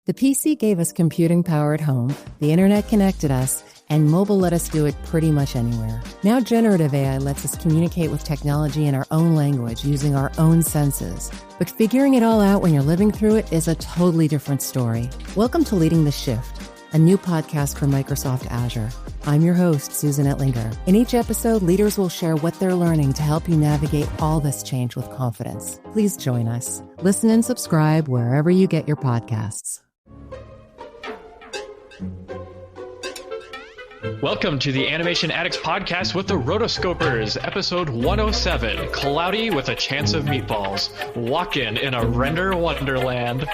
The PC gave us computing power at home, the internet connected us, and mobile let us do it pretty much anywhere. Now generative AI lets us communicate with technology in our own language using our own senses. But figuring it all out when you're living through it is a totally different story. Welcome to Leading the Shift, a new podcast from Microsoft Azure. I'm your host, Susan Ettlinger. In each episode, leaders will share what they're learning to help you navigate all this change with confidence. Please join us. Listen and subscribe wherever you get your podcasts. Welcome to the Animation Addicts podcast with the Rotoscopers, episode 107, Cloudy with a Chance of Meatballs, Walkin in a Render Wonderland.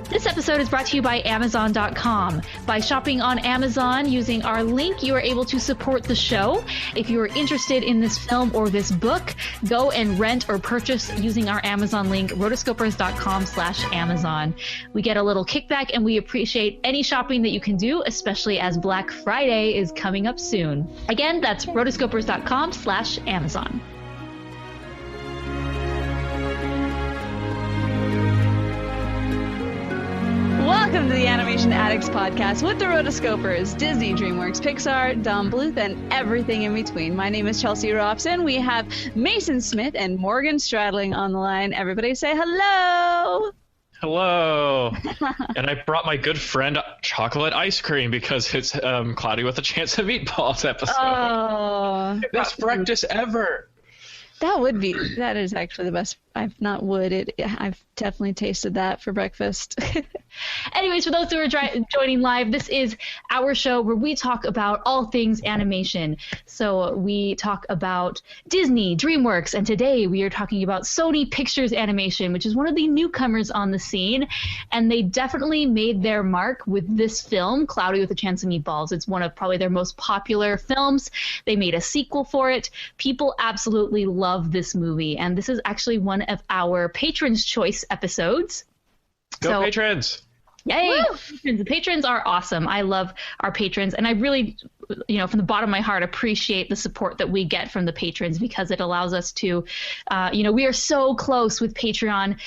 This episode is brought to you by Amazon.com. By shopping on Amazon using our link, you are able to support the show. If you are interested in this film or this book, go and rent or purchase using our Amazon link, rotoscopers.com/Amazon. We get a little kickback and we appreciate any shopping that you can do, especially as Black Friday is coming up soon. Again, that's rotoscopers.com/Amazon. Welcome to the Animation Addicts podcast with the Rotoscopers, Disney, DreamWorks, Pixar, Don Bluth, and everything in between. My name is Chelsea Robson. We have Mason Smith and Morgan Stradling on the line. Everybody say hello. Hello. And I brought my good friend chocolate ice cream because it's Cloudy with a Chance of Meatballs episode. Oh. Best breakfast ever. That is actually the best. I've definitely tasted that for breakfast. Anyways, for those who are joining live, this is our show where we talk about all things animation. So we talk about Disney, DreamWorks, and today we are talking about Sony Pictures Animation, which is one of the newcomers on the scene. And they definitely made their mark with this film, Cloudy with a Chance of Meatballs. It's one of probably their most popular films. They made a sequel for it. People absolutely love this movie. And this is actually one of our Patrons' Choice episodes. Go patrons! Yay! The patrons are awesome. I love our patrons, and I really, from the bottom of my heart, appreciate the support that we get from the patrons because it allows us to, we are so close with Patreon.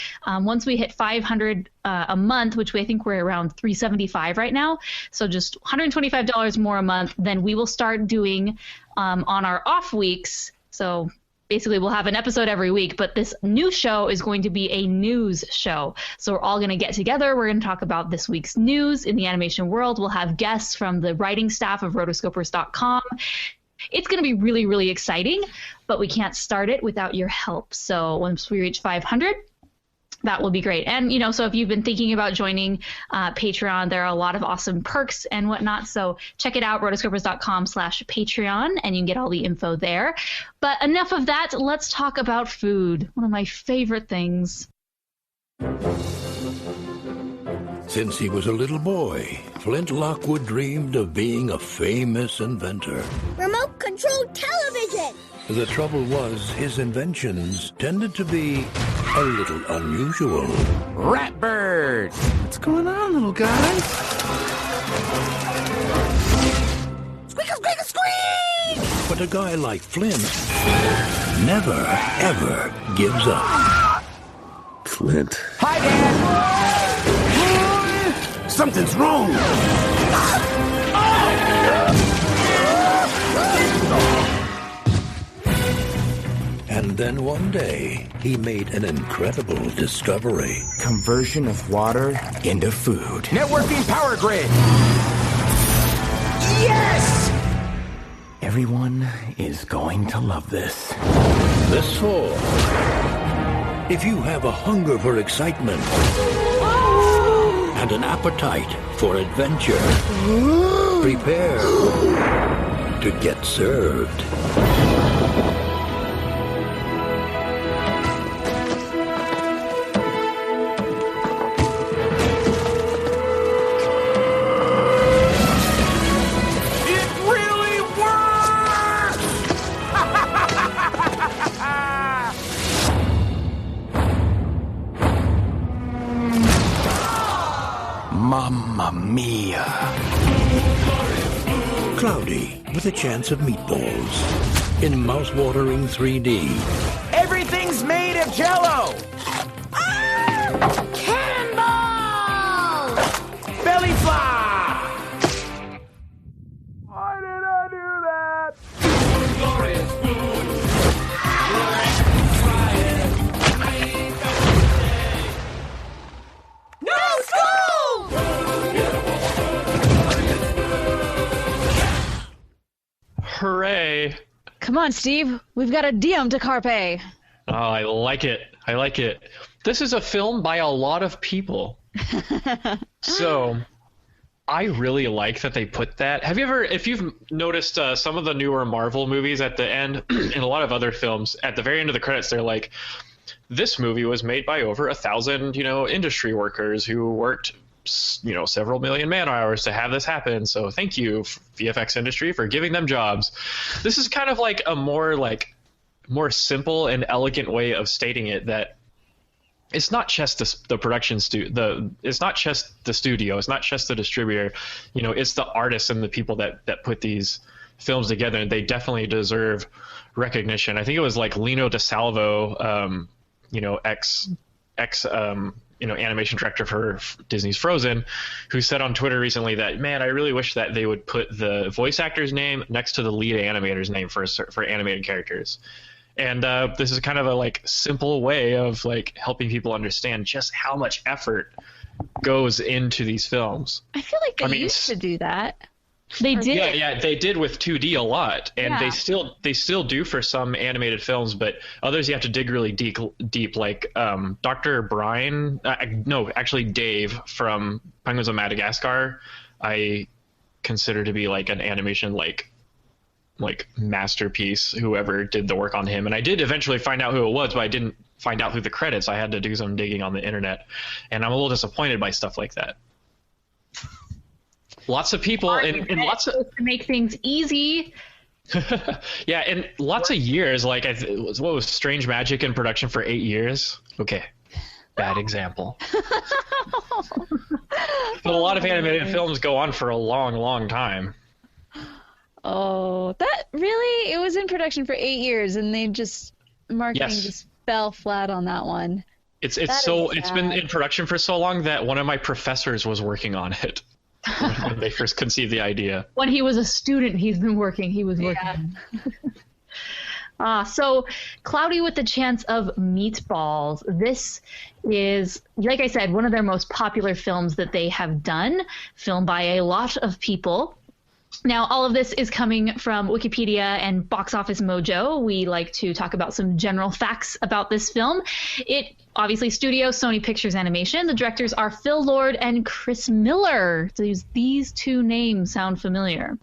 Once we hit 500 a month, which I think we're around $375 right now, so just $125 more a month, then we will start doing on our off weeks. So basically, we'll have an episode every week, but this new show is going to be a news show. So we're all going to get together. We're going to talk about this week's news in the animation world. We'll have guests from the writing staff of rotoscopers.com. It's going to be really, really exciting, but we can't start it without your help. So once we reach 500, that will be great. And, so if you've been thinking about joining Patreon, there are a lot of awesome perks and whatnot. So check it out, rotoscopers.com/Patreon, and you can get all the info there. But enough of that. Let's talk about food. One of my favorite things. Since he was a little boy, Flint Lockwood dreamed of being a famous inventor. Remote-controlled television! The trouble was, his inventions tended to be a little unusual. Ratbird! What's going on, little guy? Squeakle, squeakle, squeak! But a guy like Flint never, ever gives up. Flint. Hi, Dad! Something's wrong! And then one day, he made an incredible discovery. Conversion of water into food. Networking power grid! Yes! Everyone is going to love this. This fall, if you have a hunger for excitement and an appetite for adventure, prepare to get served. Mamma mia. Cloudy with a Chance of Meatballs in mouth-watering 3D. Everything's made of Jell-O! Come on, Steve. We've got a diem to carpe. Oh, I like it. I like it. This is a film by a lot of people. So I really like that they put that. If you've noticed some of the newer Marvel movies at the end, and a lot of other films, at the very end of the credits, they're like, this movie was made by over 1,000, industry workers who worked, several million man hours to have this happen. So thank you, VFX industry, for giving them jobs. This is kind of like a more simple and elegant way of stating it, that it's not just the production it's not just the studio, it's not just the distributor, it's the artists and the people that put these films together, and they definitely deserve recognition. I think it was like Lino DeSalvo, ex animation director for Disney's Frozen, who said on Twitter recently that, man, I really wish that they would put the voice actor's name next to the lead animator's name for animated characters. And this is kind of a simple way of helping people understand just how much effort goes into these films. I feel like they used to do that. They did. Yeah, they did with 2D a lot, and they still do for some animated films, but others you have to dig really deep. Like Dr. Brian, Dave from Penguins of Madagascar, I consider to be an animation masterpiece, whoever did the work on him. And I did eventually find out who it was, but I didn't find out through the credits. I had to do some digging on the internet, and I'm a little disappointed by stuff like that. Lots of people and lots of to make things easy. Yeah, and lots of years. What was Strange Magic in production for 8 years? Okay, bad example. But a lot of animated films go on for a long, long time. Oh, that really? It was in production for 8 years, and they marketing just fell flat on that one. It's been in production for so long that one of my professors was working on it when they first conceived the idea. When he was a student, he was working. So Cloudy with a Chance of Meatballs. This is, like I said, one of their most popular films that they have done, filmed by a lot of people. Now, all of this is coming from Wikipedia and Box Office Mojo. We like to talk about some general facts about this film. It obviously studio Sony Pictures Animation. The directors are Phil Lord and Chris Miller. So these two names sound familiar.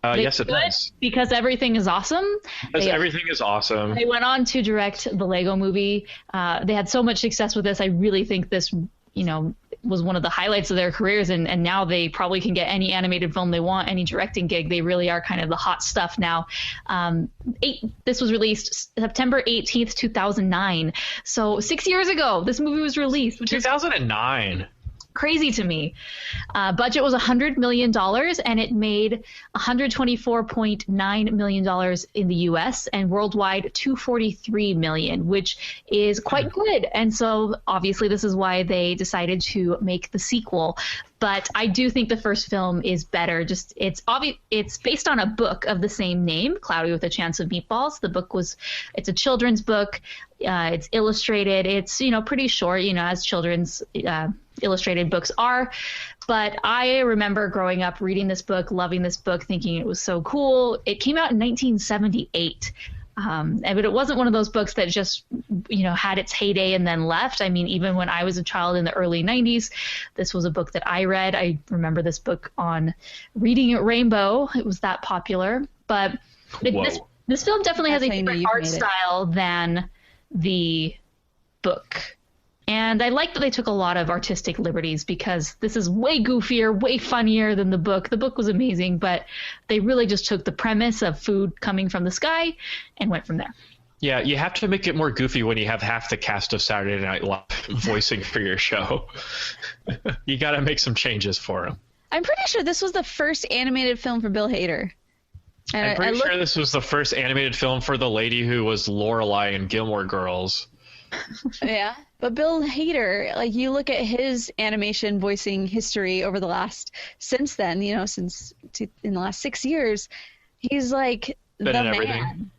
Yes, it does. Because everything is awesome. Everything is awesome. They went on to direct the Lego Movie. They had so much success with this. I really think this, was one of the highlights of their careers, and now they probably can get any animated film they want, any directing gig. They really are kind of the hot stuff now. This was released September 18th, 2009. So 6 years ago, this movie was released. Which 2009. Crazy to me. Budget was $100 million, and it made $124.9 million in the US, and worldwide $243 million, which is quite good. And so obviously this is why they decided to make the sequel. But I do think the first film is better. It's based on a book of the same name, Cloudy with a Chance of Meatballs. It's a children's book. It's illustrated. It's, pretty short, as children's illustrated books are. But I remember growing up reading this book, loving this book, thinking it was so cool. It came out in 1978. But it wasn't one of those books that just, had its heyday and then left. I mean, even when I was a child in the early 90s, this was a book that I read. I remember this book on Reading at Rainbow. It was that popular. But this film definitely has a different art style than the book. And I like that they took a lot of artistic liberties, because this is way goofier, way funnier than the book. The book was amazing, but they really just took the premise of food coming from the sky and went from there. Yeah, you have to make it more goofy when you have half the cast of Saturday Night Live voicing for your show. You got to make some changes for them. I'm pretty sure this was the first animated film for Bill Hader. I'm pretty sure this was the first animated film for the lady who was Lorelai in Gilmore Girls. Yeah, but Bill Hader, you look at his animation voicing history over since then, in the last 6 years, he's the man. Everything.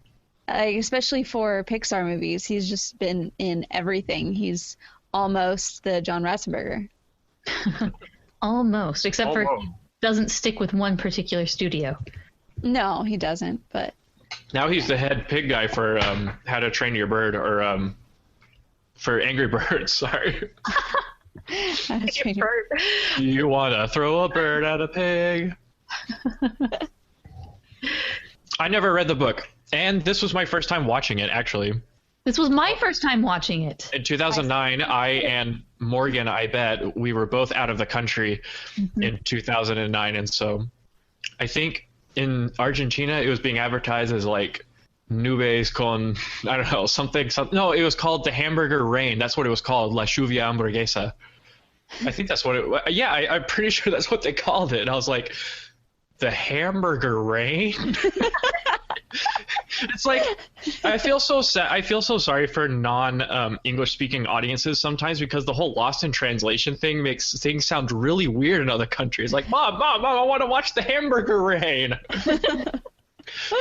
Especially for Pixar movies, he's just been in everything. He's almost the John Ratzenberger. Almost, except for he doesn't stick with one particular studio. No, he doesn't, but Now he's the head pig guy for How to Train Your Bird, or for Angry Birds. Sorry. You want to throw a bird at a pig? I never read the book, and this was my first time watching it, actually. This was my first time watching it. In 2009, I and Morgan, I bet, we were both out of the country in 2009, and so I think in Argentina it was being advertised as like nubes con, I don't know, something. No, it was called the Hamburger Rain. That's what it was called, La Lluvia Hamburguesa. I think that's what it was. Yeah, I'm pretty sure that's what they called it. And I was like, the Hamburger Rain? It's like, I feel so sad. I feel so sorry for non-English speaking audiences sometimes, because the whole Lost in Translation thing makes things sound really weird in other countries. Like, Mom, I want to watch the Hamburger Rain.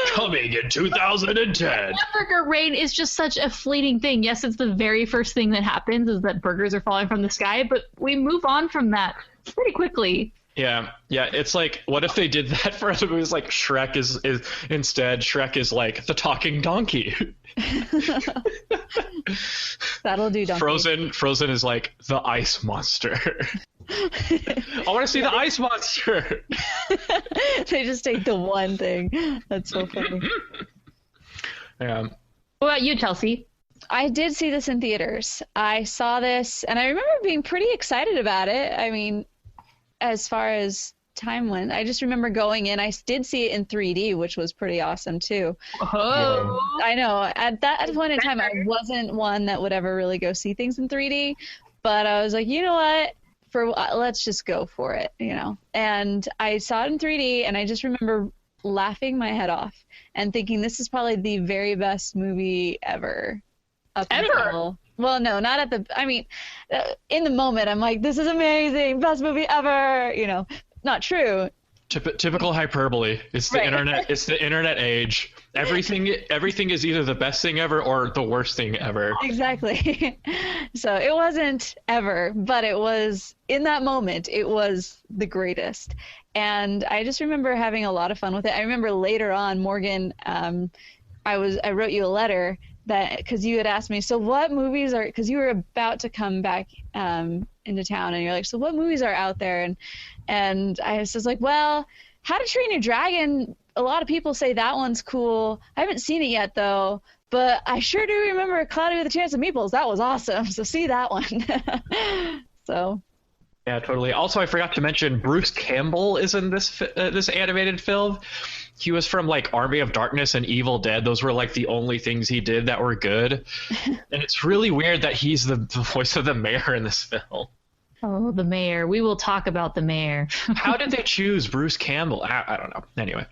Coming in 2010. Hamburger Rain is just such a fleeting thing. Yes, it's the very first thing that happens is that burgers are falling from the sky, but we move on from that pretty quickly. Yeah, it's like, what if they did that for other movies? Like Shrek is instead, Shrek is like the talking donkey. That'll do, donkey. Frozen is like the ice monster. I want to see the ice monster. They just take the one thing. That's so funny. Yeah. What about you, Chelsea? I did see this in theaters. I saw this, and I remember being pretty excited about it. I mean, as far as time went, I just remember going in. I did see it in 3D, which was pretty awesome too. Oh, I know. At that point in time, I wasn't one that would ever really go see things in 3D, but I was like, you know what? Let's just go for it, you know. And I saw it in 3D, and I just remember laughing my head off and thinking this is probably the very best movie ever. Ever? Well, no, not at the. I mean, in the moment, I'm like, this is amazing, best movie ever. You know, not true. Typical hyperbole. It's the internet. It's the internet age. Everything is either the best thing ever or the worst thing ever. Exactly. So it wasn't ever, but it was, in that moment, it was the greatest. And I just remember having a lot of fun with it. I remember later on, Morgan, I wrote you a letter that, because you had asked me, so what movies are, because you were about to come back into town, and you're like, so what movies are out there? And I was like, well, How to Train Your Dragon, a lot of people say that one's cool. I haven't seen it yet, though, but I sure do remember Cloudy with a Chance of Meatballs. That was awesome, so see that one. So. Yeah, totally. Also, I forgot to mention Bruce Campbell is in this animated film. He was from like Army of Darkness and Evil Dead. Those were like the only things he did that were good. And it's really weird that he's the voice of the mayor in this film. Oh, the mayor. We will talk about the mayor. How did they choose Bruce Campbell? I don't know. Anyway.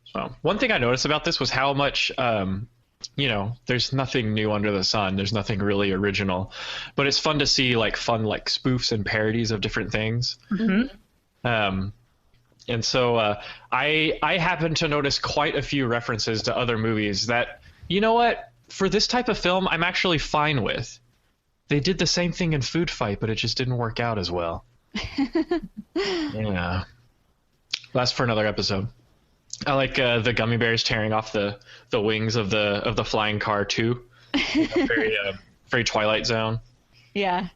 So one thing I noticed about this was how much, there's nothing new under the sun. There's nothing really original. But it's fun to see fun spoofs and parodies of different things. Mm-hmm. And so I happened to notice quite a few references to other movies that, you know what, for this type of film, I'm actually fine with. They did the same thing in Food Fight, but it just didn't work out as well. Yeah. That's for another episode. I like the gummy bears tearing off the wings of the flying car too. Very Twilight Zone. Yeah.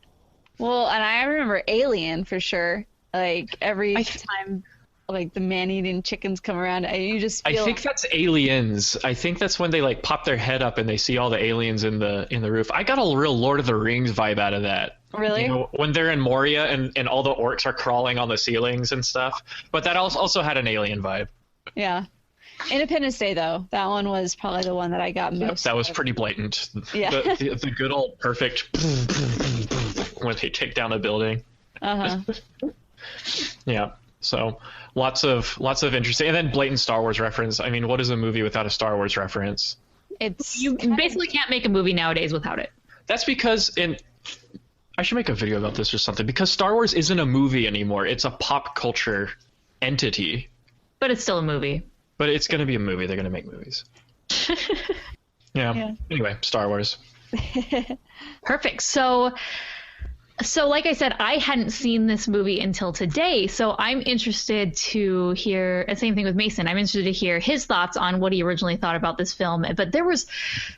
Well, and I remember Alien for sure. Like every time the man-eating chickens come around, you just feel... I think that's Aliens. I think that's when they pop their head up and they see all the aliens in the roof. I got a real Lord of the Rings vibe out of that. Really? You know, when they're in Moria and all the orcs are crawling on the ceilings and stuff. But that also had an alien vibe. Yeah. Independence Day, though, that one was probably the one that I got most. That was pretty blatant. Yeah. The good old perfect when they take down a building. Uh-huh. Yeah. So lots of interesting, and then blatant Star Wars reference. I mean, what is a movie without a Star Wars reference? You basically can't make a movie nowadays without it. That's because I should make a video about this or something, because Star Wars isn't a movie anymore. It's a pop culture entity. But it's still a movie. But it's going to be a movie. They're going to make movies. Yeah. Anyway, Star Wars. Perfect. So So, like I said, I hadn't seen this movie until today, so I'm interested to hear, and same thing with Mason, I'm interested to hear his thoughts on what he originally thought about this film. But there was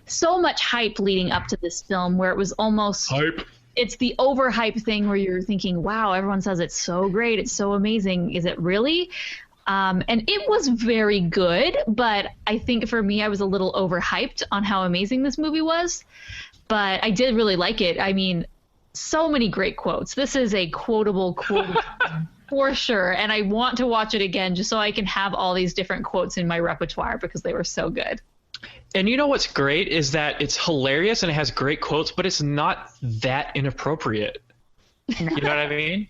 so much hype leading up to this film where it was almost... Hype. It's the overhype thing where you're thinking, wow, everyone says it's so great, it's so amazing. Is it really? And it was very good, but I think for me, I was a little overhyped on how amazing this movie was. But I did really like it. I mean... So many great quotes. This is a quotable quote for sure. And I want to watch it again just so I can have all these different quotes in my repertoire because they were so good. And you know what's great is that it's hilarious and it has great quotes, but it's not that inappropriate. You know what I mean?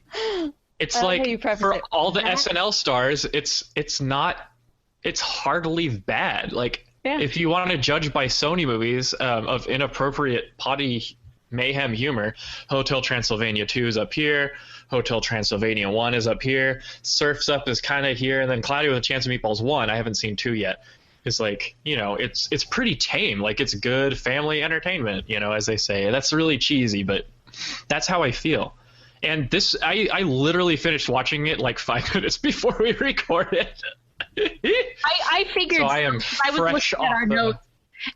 It's like for all the SNL stars, it's hardly bad. Like if you want to judge by Sony movies of inappropriate potty mayhem humor, Hotel Transylvania 2 is up here, Hotel Transylvania 1 is up here, Surf's Up is kind of here, and then Cloudy with a Chance of Meatballs 1, I haven't seen 2 yet. It's like, you know, it's pretty tame. Like, it's good family entertainment, you know, as they say. That's really cheesy, but that's how I feel. And this, I literally finished watching it like 5 minutes before we recorded. I figured so I am fresh off our notes.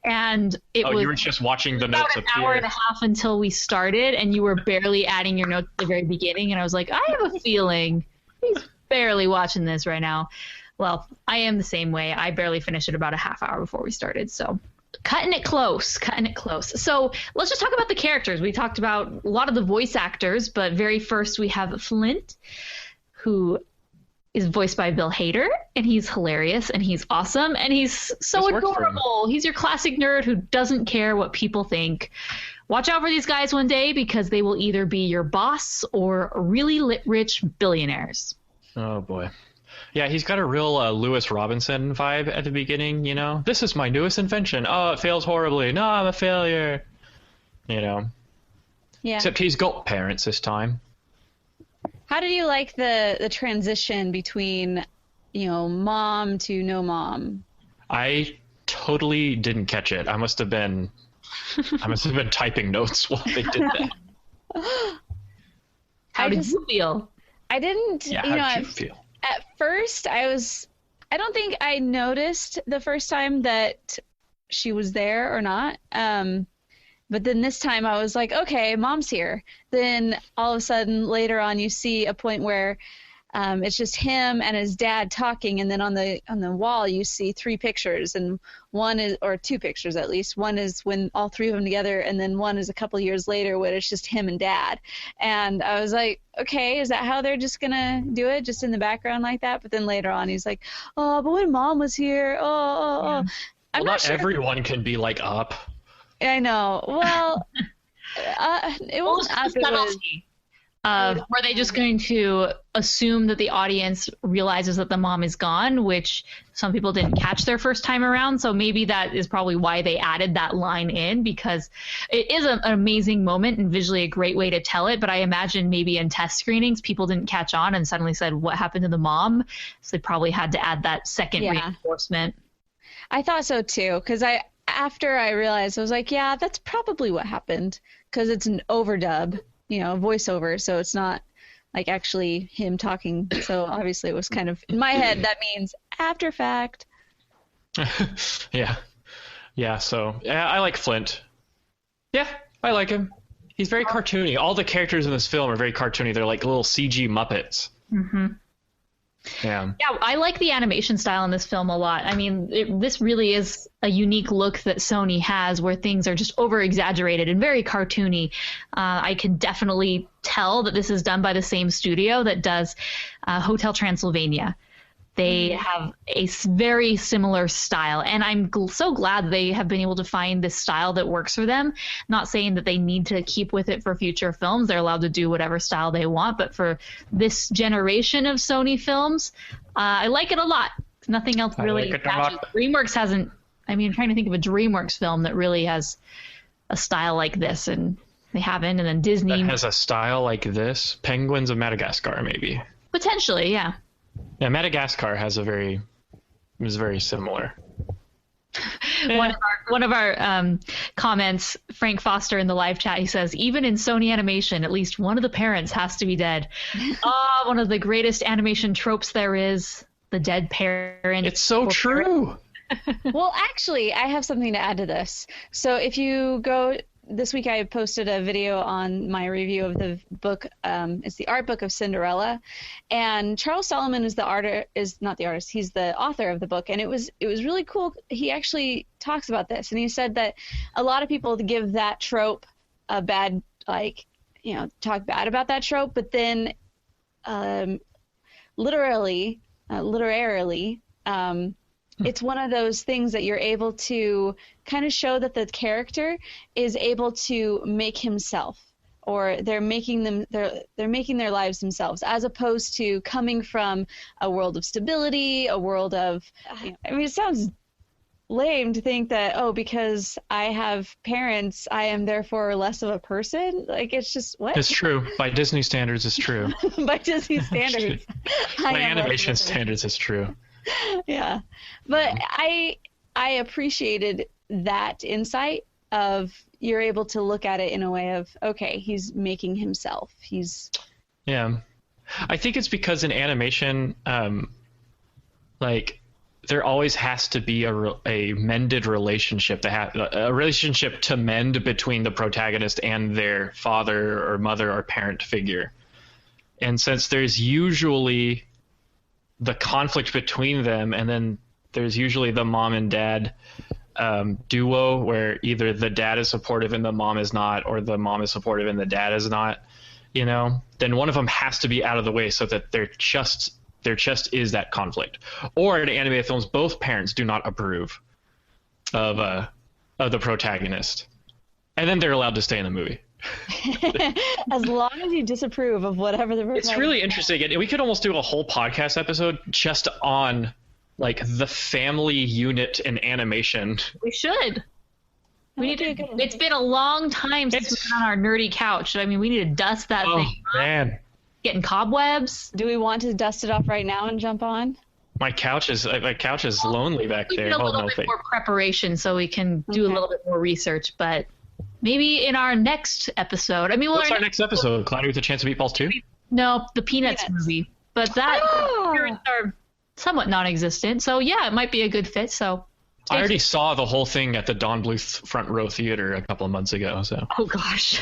And it was you were just watching the notes about an hour and a half until we started, and you were barely adding your notes at the very beginning. And I was like, I have a feeling he's barely watching this right now. Well, I am the same way. I barely finished it about a half hour before we started. So cutting it close. So let's just talk about the characters. We talked about a lot of the voice actors, but very first we have Flint, who is voiced by Bill Hader, and he's hilarious, and he's awesome, and he's so adorable. He's your classic nerd who doesn't care what people think. Watch out for these guys one day because they will either be your boss or really rich billionaires. Oh, boy. Yeah, he's got a real Lewis Robinson vibe at the beginning, you know? This is my newest invention. Oh, it fails horribly. No, I'm a failure. You know? Yeah. Except he's got parents this time. How did you like the transition between, you know, mom to no mom? I totally didn't catch it. I must have been typing notes while they did that. How did you feel? I didn't. Yeah, you know, how did you feel? At first, I don't think I noticed the first time that she was there or not. But then this time I was like, okay, mom's here. Then all of a sudden later on you see a point where it's just him and his dad talking, and then on the wall you see 3 pictures, and one is, or 2 pictures at least. One is when all 3 of them together, and then one is a couple years later when it's just him and dad. And I was like, okay, is that how they're just gonna do it, just in the background like that? But then later on he's like, oh, but when mom was here, Yeah. I'm not sure. Everyone can be like Up. I know. Well, it wasn't up. It was... Were they just going to assume that the audience realizes that the mom is gone, which some people didn't catch their first time around? So maybe that is probably why they added that line in, because it is an amazing moment and visually a great way to tell it. But I imagine maybe in test screenings, people didn't catch on and suddenly said, what happened to the mom? So they probably had to add that second reinforcement. I thought so too, because after I realized, I was like, yeah, that's probably what happened, because it's an overdub, you know, voiceover, so it's not like actually him talking. So obviously it was kind of, in my head, that means after fact. Yeah, so I like Flint. Yeah, I like him. He's very cartoony. All the characters in this film are very cartoony. They're like little CG Muppets. Mm-hmm. Yeah, I like the animation style in this film a lot. I mean, this really is a unique look that Sony has, where things are just over-exaggerated and very cartoony. I can definitely tell that this is done by the same studio that does Hotel Transylvania. They have a very similar style, and I'm so glad they have been able to find this style that works for them. Not saying that they need to keep with it for future films. They're allowed to do whatever style they want, but for this generation of Sony films, I like it a lot. Nothing else really matches. DreamWorks hasn't, I mean, I'm trying to think of a DreamWorks film that really has a style like this, and they haven't. And then Disney that has a style like this. Penguins of Madagascar, maybe. Potentially, yeah. Yeah, Madagascar is very similar. One of our comments, Frank Foster in the live chat, he says, even in Sony animation, at least one of the parents has to be dead. One of the greatest animation tropes there is, the dead parent. It's so true. Well, actually, I have something to add to this. So if you go this week, I posted a video on my review of the book. It's the art book of Cinderella, and Charles Solomon is not the artist. He's the author of the book, and it was really cool. He actually talks about this, and he said that a lot of people give that trope a bad, talk bad about that trope, but then literarily, it's one of those things that you're able to kind of show that the character is able to make himself, or they're making their lives themselves, as opposed to coming from a world of stability, a world of, it sounds lame to think that, because I have parents, I am therefore less of a person. Like, it's just, what? It's true. By Disney standards, it's true. By Disney standards. By animation standards, it's true. Yeah, but I appreciated that insight of, you're able to look at it in a way of, okay, he's making himself. Yeah, I think it's because in animation, there always has to be a mended relationship, a relationship to mend between the protagonist and their father or mother or parent figure, and since there's usually the conflict between them, and then there's usually the mom and dad duo, where either the dad is supportive and the mom is not, or the mom is supportive and the dad is not, then one of them has to be out of the way, so that there just is that conflict. Or in animated films, both parents do not approve of the protagonist, and then they're allowed to stay in the movie. As long as you disapprove of whatever the It's really interesting, and we could almost do a whole podcast episode just on the family unit in animation. We should. It's been a long time since we've been on our nerdy couch. We need to dust that thing off. Man, getting cobwebs. Do we want to dust it off right now and jump on? My couch is lonely back there. We need a little bit more preparation so we can do a little bit more research, but maybe in our next episode. What's our next episode? Cloudy with a Chance of Meatballs 2? No, the Peanuts movie. But that are somewhat non-existent. So yeah, it might be a good fit. So I already saw the whole thing at the Don Bluth Front Row Theater a couple of months ago. So. Oh gosh.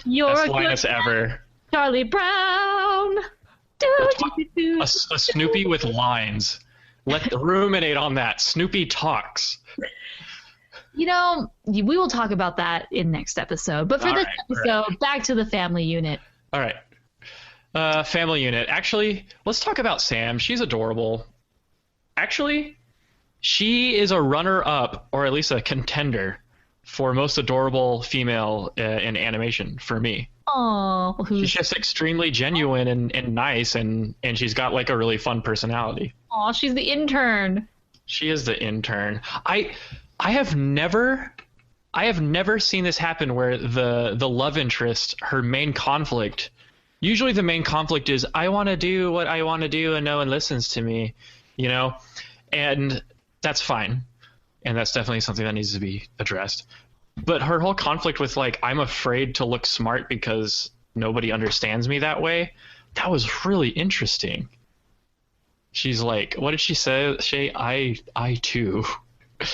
You're best linus ever. Charlie Brown. A Snoopy with lines. Ruminate on that. Snoopy talks. We will talk about that in next episode. But for this episode, back to the family unit. All right. Family unit. Actually, let's talk about Sam. She's adorable. Actually, she is a runner-up, or at least a contender, for most adorable female in animation for me. Oh, she's just extremely genuine and nice, and she's got a really fun personality. Oh, she's the intern. She is the intern. I have never seen this happen where the love interest, her main conflict, usually the main conflict is, I want to do what I want to do and no one listens to me, and that's fine. And that's definitely something that needs to be addressed. But her whole conflict with I'm afraid to look smart because nobody understands me that way, that was really interesting. She's like, what did she say? I too. I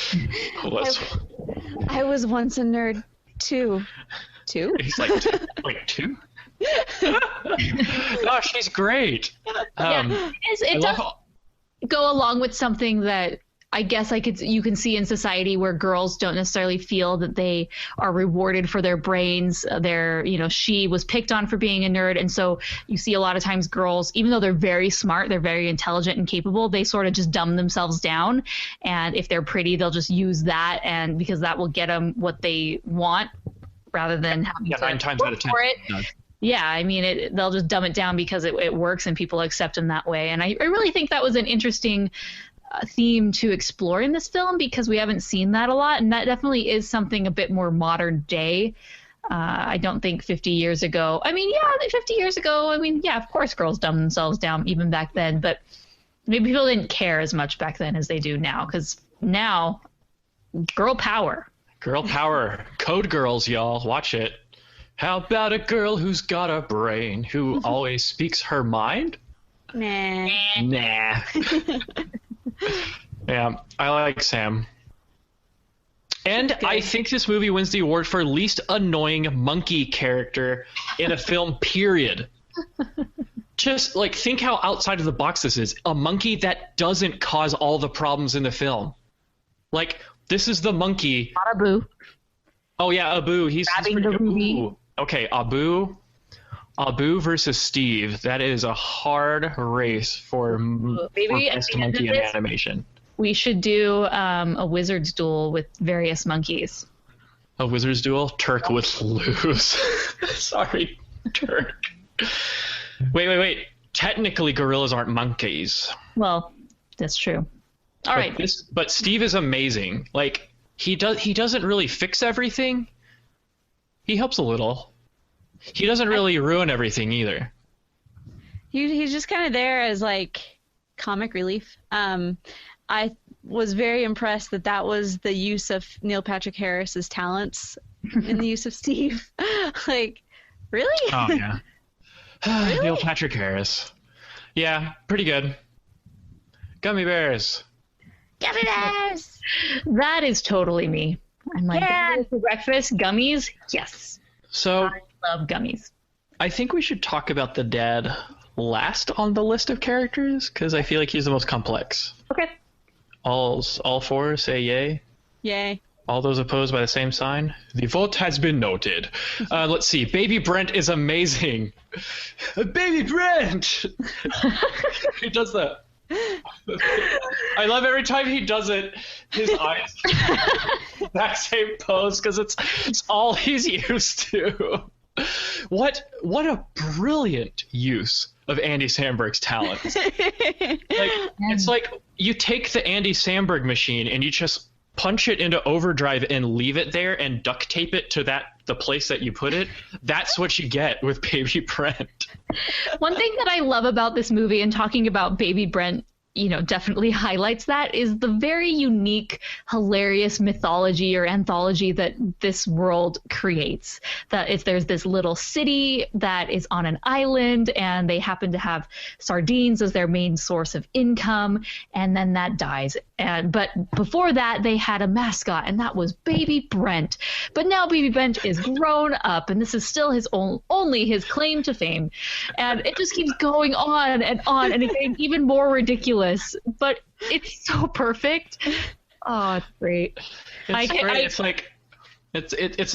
was once a nerd too. Two? He's like two? Oh, she's great. It does go along with something that I guess you can see in society where girls don't necessarily feel that they are rewarded for their brains. She was picked on for being a nerd. And so you see a lot of times girls, even though they're very smart, they're very intelligent and capable, they sort of just dumb themselves down. And if they're pretty, they'll just use that. And because that will get them what they want rather than having to 9 times out of 10 for it. No. Yeah, they'll just dumb it down because it works and people accept them that way. And I really think that was an interesting theme to explore in this film, because we haven't seen that a lot, and that definitely is something a bit more modern day. I don't think 50 years ago, 50 years ago, of course girls dumb themselves down even back then, but maybe people didn't care as much back then as they do now, because Now, girl power. Girl power. Code Girls, y'all. Watch it. How about a girl who's got a brain, who always speaks her mind? Nah. Nah. Yeah, I like Sam. And I think this movie wins the award for least annoying monkey character in a film, period. Just, like, think how outside of the box this is. A monkey that doesn't cause all the problems in the film. Like, this is the monkey. Not Abu. Oh, yeah, Abu. He's Grabbing pretty the ruby. Ooh. Okay, Abu versus Steve. That is a hard race for best monkey in animation. We should do a wizard's duel with various monkeys. A wizard's duel? Turk would lose. Sorry, Turk. Wait. Technically, gorillas aren't monkeys. Well, that's true. All right. But Steve is amazing. Like, he doesn't really fix everything. He helps a little. He doesn't really ruin everything either. He's just kind of there as, like, comic relief. I was very impressed that was the use of Neil Patrick Harris's talents in the use of Steve. Like, really? Oh, yeah. Really? Neil Patrick Harris. Yeah, pretty good. Gummy bears. Gummy bears! That is totally me. I'm like, for breakfast, gummies? Yes. So, I love gummies. I think we should talk about the dad last on the list of characters, because I feel like he's the most complex. Okay. All four say yay. Yay. All those opposed by the same sign. The vote has been noted. Let's see. Baby Brent is amazing. Baby Brent! He does that. I love every time he does it, his eyes that same pose, because it's all he's used to. What a brilliant use of Andy Samberg's talent. It's like you take the Andy Samberg machine and you just punch it into overdrive and leave it there and duct tape it to the place that you put it. That's what you get with Baby Brent. One thing that I love about this movie, and talking about Baby Brent, definitely highlights that, is the very unique, hilarious mythology or anthology that this world creates. That if there's this little city that is on an island and they happen to have sardines as their main source of income, and then that dies. But before that, they had a mascot, and that was Baby Brent. But now Baby Brent is grown up, and this is still his only his claim to fame. And it just keeps going on, and it's getting even more ridiculous. But it's so perfect. Oh, it's great. It's great.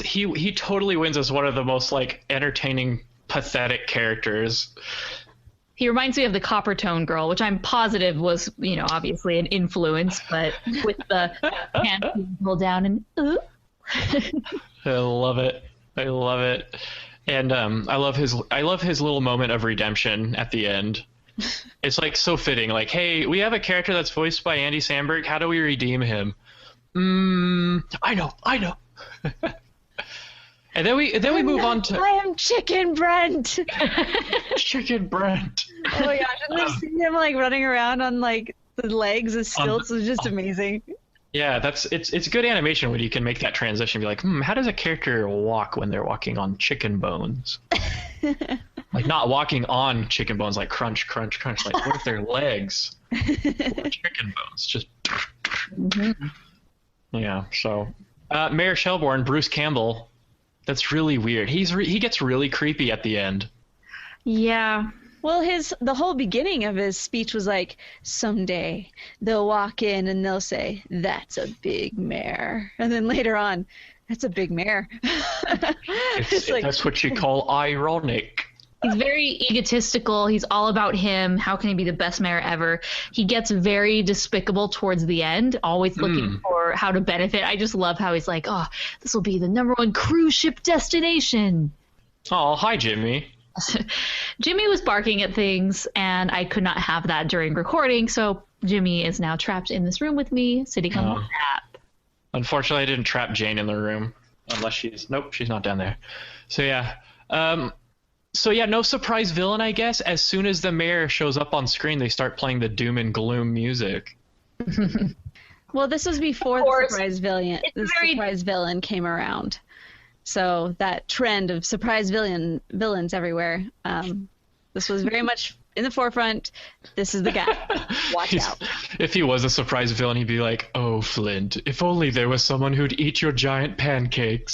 He totally wins as one of the most, like, entertaining, pathetic characters. He reminds me of the Copper Tone Girl, which I'm positive was, obviously an influence, but with the hand being pulled down and I love it. And I love his little moment of redemption at the end. It's, like, so fitting. Like, hey, we have a character that's voiced by Andy Samberg. How do we redeem him? I know. And then we move on to. I am Chicken Brent. Chicken Brent. Oh my gosh! And I've seen him, like, running around on, like, the legs of stilts. It's just amazing. Yeah, it's good animation when you can make that transition. Be like, how does a character walk when they're walking on chicken bones? Like, not walking on chicken bones, like crunch, crunch, crunch. Like, what if their legs were chicken bones? Just. Mm-hmm. Yeah. So, Mayor Shelbourne, Bruce Campbell. That's really weird. He gets really creepy at the end. Yeah. Well, the whole beginning of his speech was like, someday they'll walk in and they'll say, "That's a big mare," and then later on, "That's a big mare." That's what you call ironic. He's very egotistical. He's all about him. How can he be the best mayor ever? He gets very despicable towards the end, always looking for how to benefit. I just love how he's like, "Oh, this will be the #1 cruise ship destination." Oh, hi, Jimmy. Jimmy was barking at things, and I could not have that during recording, so Jimmy is now trapped in this room with me, sitting on the lap. Unfortunately, I didn't trap Jane in the room, unless she's not down there. So yeah, no surprise villain, I guess. As soon as the mayor shows up on screen, they start playing the doom and gloom music. Well, this was before the surprise villain. Surprise villain came around, so that trend of surprise villains everywhere. This was very much in the forefront. This is the guy. Watch out. If he was a surprise villain, he'd be like, "Oh, Flint, if only there was someone who'd eat your giant pancakes."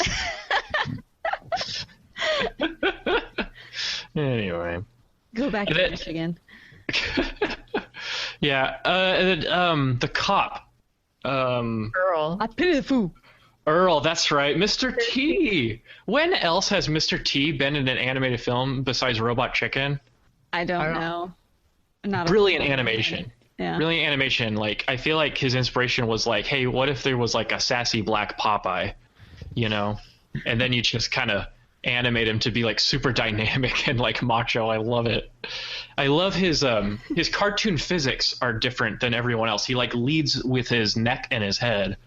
Anyway. Go back to Michigan. Yeah. The cop. Earl. I pity the fool. Earl, that's right. Mr. T. When else has Mr. T been in an animated film besides Robot Chicken? I don't know. Not Brilliant animation. Yeah. Brilliant animation. Like, I feel like his inspiration was like, hey, what if there was like a sassy black Popeye, you know? And then you just kind of animate him to be like super dynamic and like macho. I love it. I love his cartoon physics are different than everyone else. He like leads with his neck and his head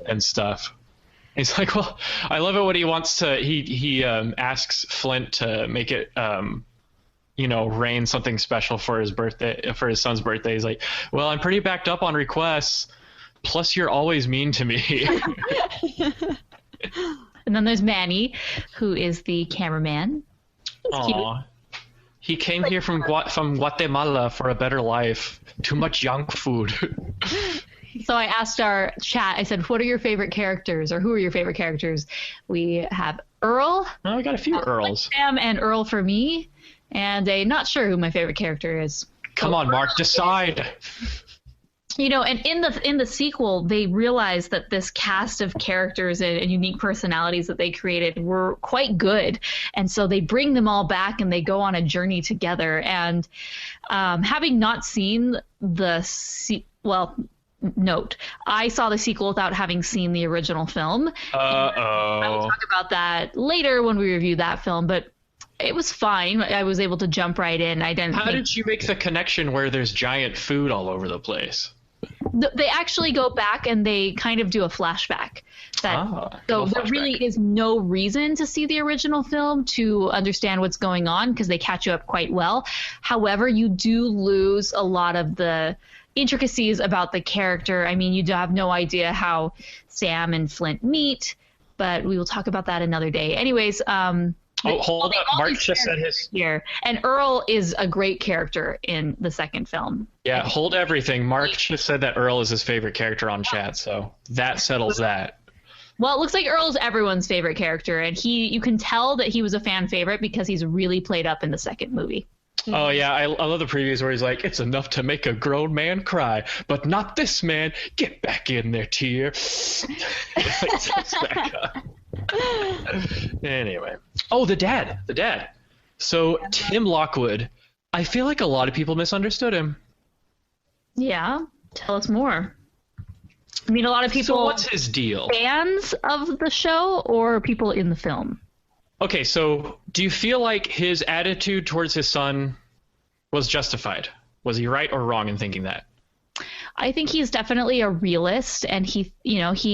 and stuff. He's like, well, I love it when he wants to. He asks Flint to make it, rain something special for his birthday, for his son's birthday. He's like, well, I'm pretty backed up on requests. Plus, you're always mean to me. And then there's Manny, who is the cameraman. Aww. He came here from Guatemala for a better life. Too much junk food. So I asked our chat, I said, what are your favorite characters, or who are your favorite characters? We have Earl. Oh, we got a few Earls. Sam and Earl for me, and a not sure who my favorite character is. Come on, Mark, decide. You know, and in the sequel, they realized that this cast of characters and unique personalities that they created were quite good, and so they bring them all back and they go on a journey together. And having not seen note, I saw the sequel without having seen the original film. I will talk about that later when we review that film, but it was fine. I was able to jump right in. How did you make the connection where there's giant food all over the place? They actually go back and they kind of do a flashback. So there really is no reason to see the original film to understand what's going on, because they catch you up quite well. However, you do lose a lot of the intricacies about the character. I mean, you do have no idea how Sam and Flint meet, but we will talk about that another day. Anyways, hold up. Mark just said his here, and Earl is a great character in the second film. Yeah, hold everything. Mark just said that Earl is his favorite character on chat, so that settles that. Well, it looks like Earl's everyone's favorite character, and you can tell that he was a fan favorite because he's really played up in the second movie. Oh yeah, I love the previews where he's like, it's enough to make a grown man cry, but not this man. Get back in there, tear. Back up. Anyway. Oh, the dad. So Tim Lockwood, I feel like a lot of people misunderstood him. Yeah, tell us more. I mean, a lot of people. So what's his deal? Fans of the show or people in the film? Okay, so do you feel like his attitude towards his son was justified? Was he right or wrong in thinking that? I think he's definitely a realist, and he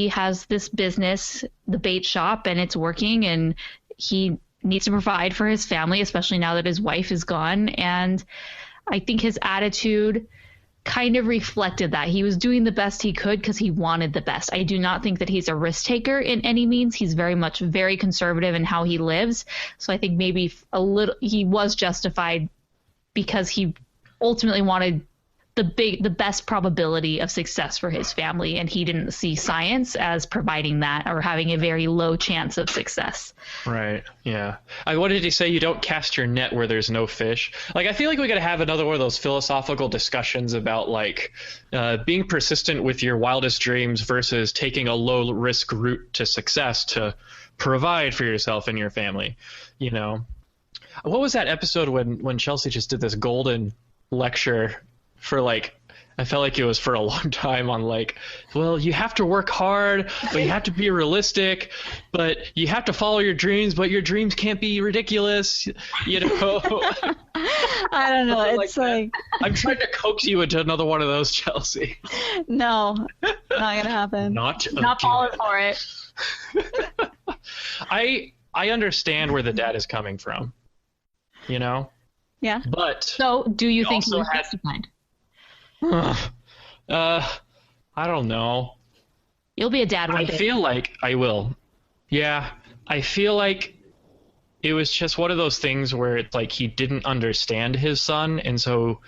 has this business, the bait shop, and it's working, and he needs to provide for his family, especially now that his wife is gone. And I think his attitude kind of reflected that. He was doing the best he could because he wanted the best. I do not think that he's a risk taker in any means. He's very conservative in how he lives. So I think maybe he was justified because he ultimately wanted the best probability of success for his family, and he didn't see science as providing that or having a very low chance of success. Right. Yeah. What did he say? You don't cast your net where there's no fish. Like, I feel like we got to have another one of those philosophical discussions about like being persistent with your wildest dreams versus taking a low risk route to success to provide for yourself and your family. You know, what was that episode when Chelsea just did this golden lecture for like, I felt like it was for a long time on like, well, you have to work hard, but you have to be realistic, but you have to follow your dreams, but your dreams can't be ridiculous, you know? I don't know. It's like I'm trying to coax you into another one of those, Chelsea. No, not gonna happen. Not falling for it. I understand where the dad is coming from, you know? Yeah. But so do you think he was justified? I don't know. You'll be a dad one I day. feel like I will. Yeah, I feel like it was just one of those things where it's like he didn't understand his son, and so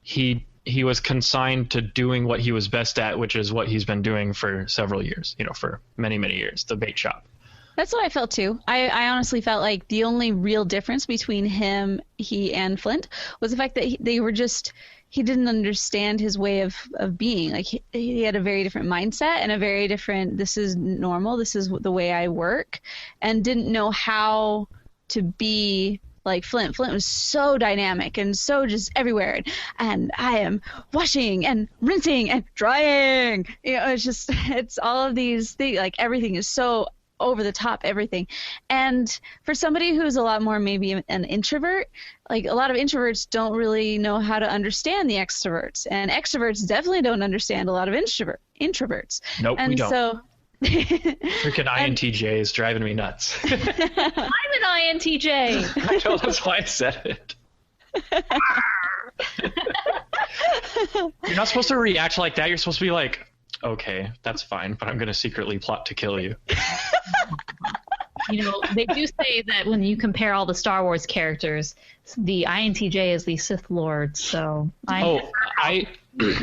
he was consigned to doing what he was best at, which is what he's been doing for several years, for many, many years, the bait shop. That's what I felt too. I honestly felt like the only real difference between he and Flint was the fact that he didn't understand his way of being. Like he had a very different mindset and a very different, this is normal, this is the way I work, and didn't know how to be like Flint. Flint was so dynamic and so just everywhere. And I am washing and rinsing and drying. It's all of these things. Like everything is so over the top, everything. And for somebody who's a lot more maybe an introvert, like a lot of introverts don't really know how to understand the extroverts, and extroverts definitely don't understand a lot of introverts. Nope, and we don't. So freaking INTJ is driving me nuts. I'm an INTJ. I know, that's why I said it. You're not supposed to react like that. You're supposed to be like, okay, that's fine, but I'm going to secretly plot to kill you. They do say that when you compare all the Star Wars characters, the INTJ is the Sith Lord. So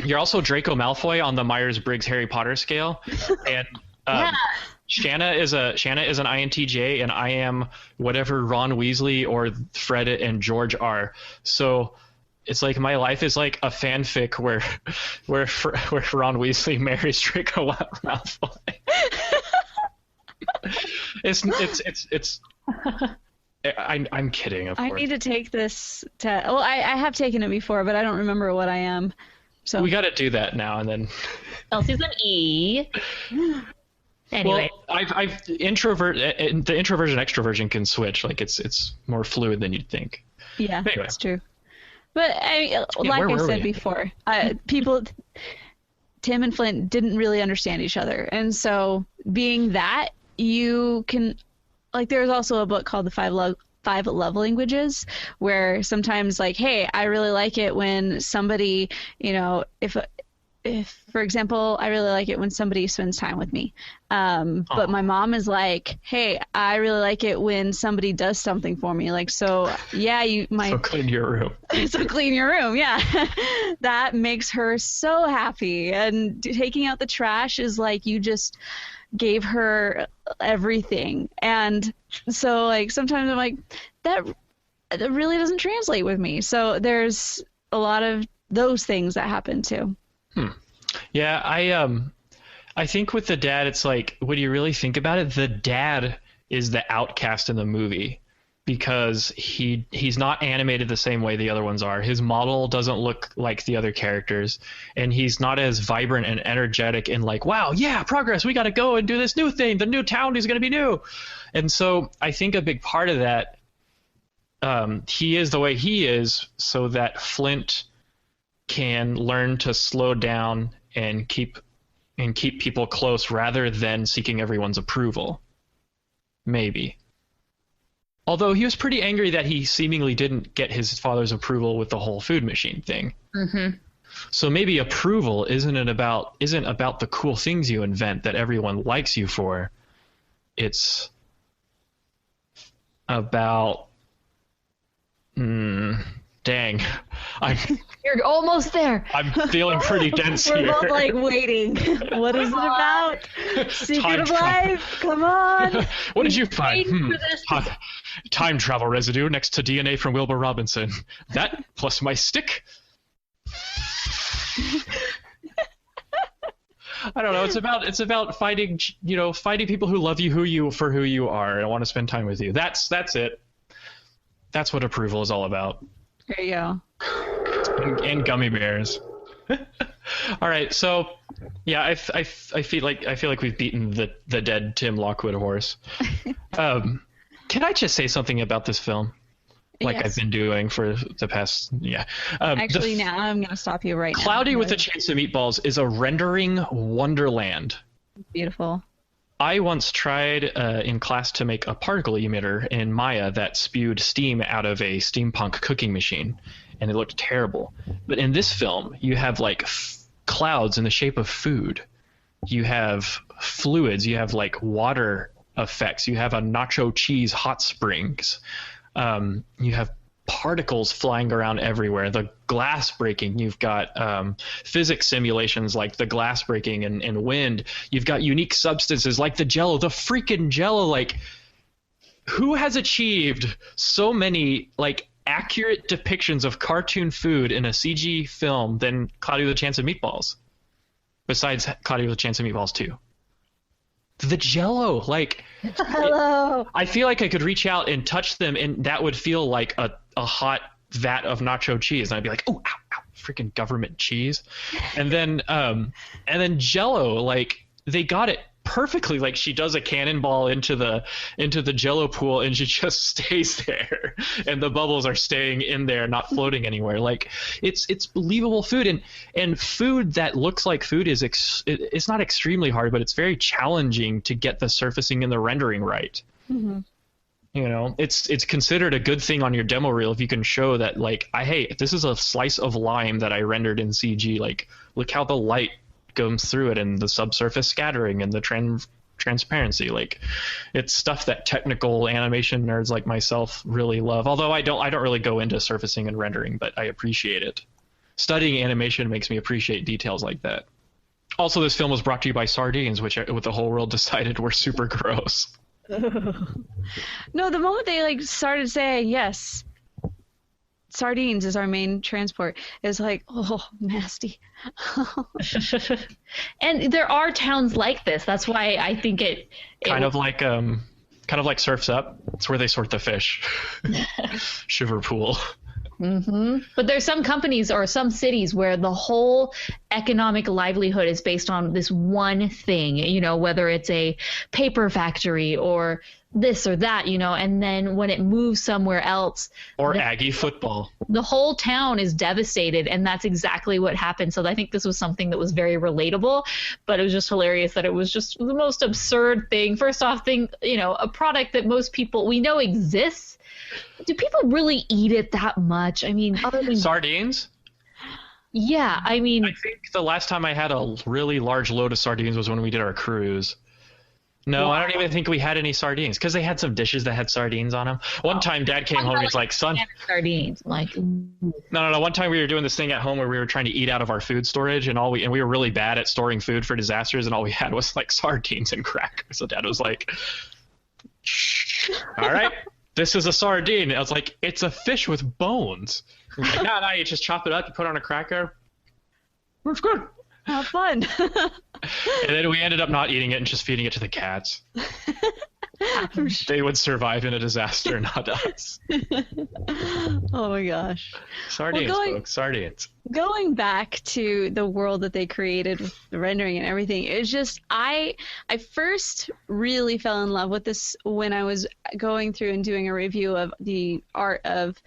you're also Draco Malfoy on the Myers-Briggs Harry Potter scale, and Shanna is an INTJ, and I am whatever Ron Weasley or Fred and George are. So it's like my life is like a fanfic where Ron Weasley marries Draco Malfoy. It's I'm kidding, of course. I need to take this test. Well, I have taken it before, but I don't remember what I am. So we got to do that now and then. Elsie's an E. Anyway, well, the introversion extroversion can switch. Like it's more fluid than you'd think. Yeah, anyway. That's true. But like I said before, Tim and Flint didn't really understand each other, and so being that, you can, like, there's also a book called The Five Love Languages, where sometimes, like, hey, I really like it when somebody, if for example, I really like it when somebody spends time with me. But my mom is like, hey, I really like it when somebody does something for me. Like, so yeah, so clean your room. So clean your room. Yeah. That makes her so happy. And taking out the trash is like, you just gave her everything. And so, like, sometimes I'm like, that really doesn't translate with me. So there's a lot of those things that happen too. Yeah, I think with the dad, it's like, when you really think about it, the dad is the outcast in the movie because he's not animated the same way the other ones are. His model doesn't look like the other characters, and he's not as vibrant and energetic and like, wow, yeah, progress, we got to go and do this new thing. The new town is going to be new. And so I think a big part of that, he is the way he is so that Flint can learn to slow down and keep people close rather than seeking everyone's approval. Maybe. Although he was pretty angry that he seemingly didn't get his father's approval with the whole food machine thing. Mm-hmm. So maybe approval isn't about the cool things you invent that everyone likes you for. It's about dang. You're almost there. I'm feeling pretty dense We're here. both like waiting. What is it about? Secret of life? Come on. What did you find? Time travel residue next to DNA from Wilbur Robinson. That plus my stick. I don't know. It's about fighting people who love you for who you are and want to spend time with you. That's it. That's what approval is all about. There you go. And gummy bears. All right, so yeah, I feel like we've beaten the dead Tim Lockwood horse. Can I just say something about this film? Like, yes. I've been doing for the past, yeah. Actually, now I'm going to stop you right now. Cloudy with a Chance of Meatballs is a rendering wonderland. Beautiful. I once tried in class to make a particle emitter in Maya that spewed steam out of a steampunk cooking machine, and it looked terrible. But in this film, you have like clouds in the shape of food. You have fluids. You have like water effects. You have a nacho cheese hot springs. You have particles flying around everywhere. The glass breaking. You've got physics simulations like the glass breaking and wind. You've got unique substances like the Jello. The freaking Jello. Like, who has achieved so many like accurate depictions of cartoon food in a CG film than Cloudy with a Chance of Meatballs? Besides Cloudy with a Chance of Meatballs 2. The Jello, like, Hello. I feel like I could reach out and touch them, and that would feel like a hot vat of nacho cheese, and I'd be like, oh, ow, ow, freaking government cheese. And then Jello, like, they got it perfectly. Like, she does a cannonball into the Jello pool, and she just stays there, and the bubbles are staying in there, not floating anywhere. Like, it's believable food, and food that looks like food is it's not extremely hard, but it's very challenging to get the surfacing and the rendering right. Mm-hmm. You know, it's considered a good thing on your demo reel if you can show that, like, hey, this is a slice of lime that I rendered in CG. Like, look how the light goes through it, and the subsurface scattering and the transparency. Like, it's stuff that technical animation nerds like myself really love. Although I don't really go into surfacing and rendering, but I appreciate it. Studying animation makes me appreciate details like that. Also, this film was brought to you by sardines, which the whole world decided were super gross. No, the moment they like started saying yes, sardines is our main transport, is like, oh, nasty. And there are towns like this. That's why I think it kind of like Surf's Up. It's where they sort the fish. Shiver Pool. Mm-hmm. But there's some companies or some cities where the whole economic livelihood is based on this one thing, you know, whether it's a paper factory or this or that, you know, and then when it moves somewhere else, or Aggie football, the whole town is devastated, and that's exactly what happened. So I think this was something that was very relatable, but it was just hilarious that it was just the most absurd thing. First off, you know, a product that most people we know exists. Do people really eat it that much? I mean, other than sardines? Yeah, I mean, I think the last time I had a really large load of sardines was when we did our cruise. No, I don't even think we had any sardines, because they had some dishes that had sardines on them. One time Dad came home and he's like, son. Sardines. Like, No. One time we were doing this thing at home where we were trying to eat out of our food storage, and we were really bad at storing food for disasters, and all we had was like sardines and crackers. So Dad was like, shh, all right, this is a sardine. I was like, it's a fish with bones. He's like, no, you just chop it up, you put on a cracker. It's good. Have fun. And then we ended up not eating it and just feeding it to the cats. They would survive in a disaster, not us. Oh my gosh. Sardines, folks. Sardines. Going back to the world that they created with the rendering and everything, it's just I first really fell in love with this when I was going through and doing a review of the art of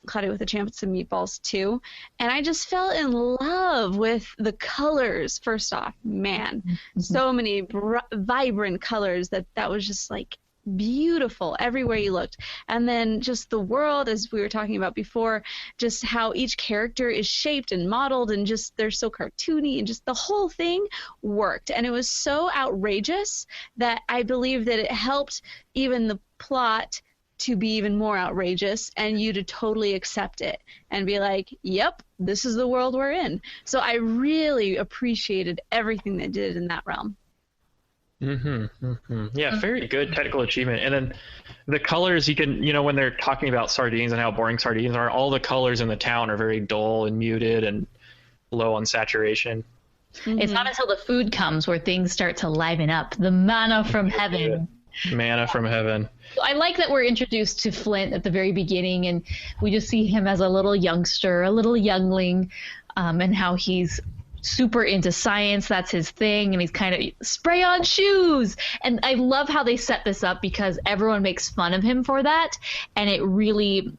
Cloudy with a Chance of Meatballs 2, and I just fell in love with the colors. First off, man, so many vibrant colors that was just like beautiful everywhere you looked. And then just the world, as we were talking about before, just how each character is shaped and modeled, and just they're so cartoony, and just the whole thing worked. And it was so outrageous that I believe that it helped even the plot to be even more outrageous, and you to totally accept it and be like, yep, this is the world we're in. So I really appreciated everything they did in that realm. Yeah, very good technical achievement. And then the colors, you can, when they're talking about sardines and how boring sardines are, all the colors in the town are very dull and muted and low on saturation. It's not until the food comes where things start to liven up. The manna from heaven. Manna from heaven. I like that we're introduced to Flint at the very beginning, and we just see him as a little youngster, a little youngling, and how he's super into science. That's his thing, and he's kind of spray on shoes. And I love how they set this up, because everyone makes fun of him for that, and it really,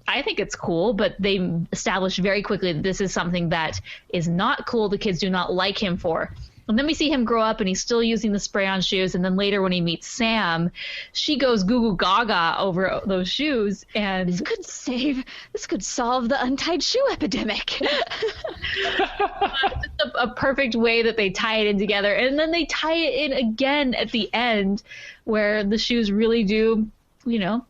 I think it's cool, but they established very quickly that this is something that is not cool. The kids do not like him for. And then we see him grow up and he's still using the spray-on shoes. And then later when he meets Sam, she goes goo goo gaga over those shoes. And this could solve the untied shoe epidemic. a perfect way that they tie it in together. And then they tie it in again at the end where the shoes really do,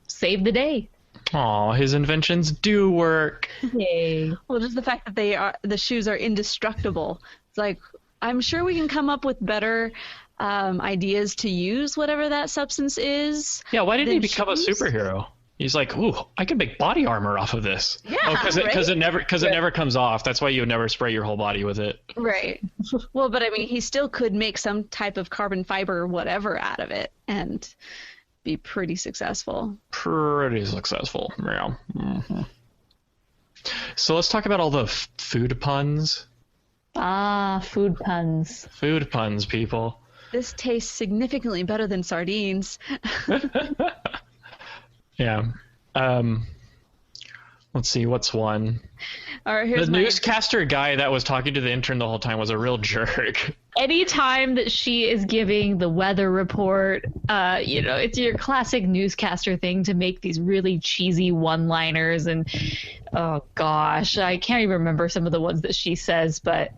save the day. Aw, his inventions do work. Yay. Well, just the fact that the shoes are indestructible. It's like, I'm sure we can come up with better ideas to use whatever that substance is. Yeah, why didn't he become a superhero? He's like, ooh, I can make body armor off of this. Yeah, because it never comes off. That's why you would never spray your whole body with it. Right. Well, but I mean, he still could make some type of carbon fiber or whatever out of it and be pretty successful. Pretty successful, yeah. Mm-hmm. So let's talk about all the food puns. Food puns. Food puns, people. This tastes significantly better than sardines. Yeah. Let's see, what's one? All right, the newscaster guy that was talking to the intern the whole time was a real jerk. Anytime that she is giving the weather report, it's your classic newscaster thing to make these really cheesy one-liners. And, oh, gosh, I can't even remember some of the ones that she says, but...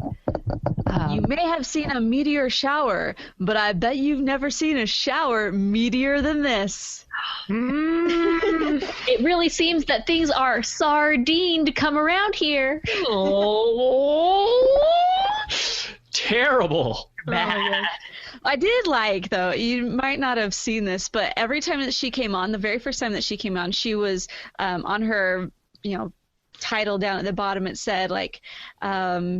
you may have seen a meteor shower, but I bet you've never seen a shower meatier than this. It really seems that things are sardined to come around here. Oh, terrible. I did like, though, you might not have seen this, but every time that she came on, the very first time that she came on, she was on her, title down at the bottom. It said like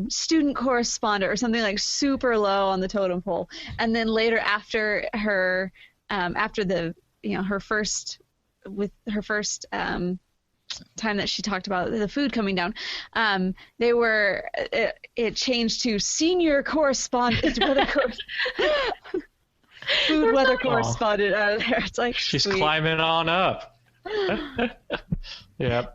student correspondent or something like super low on the totem pole. And then later after her, after the, her first time that she talked about the food coming down, it changed to senior correspondent, food weather correspondent out of there. It's like she's sweet. Climbing on up. Yep.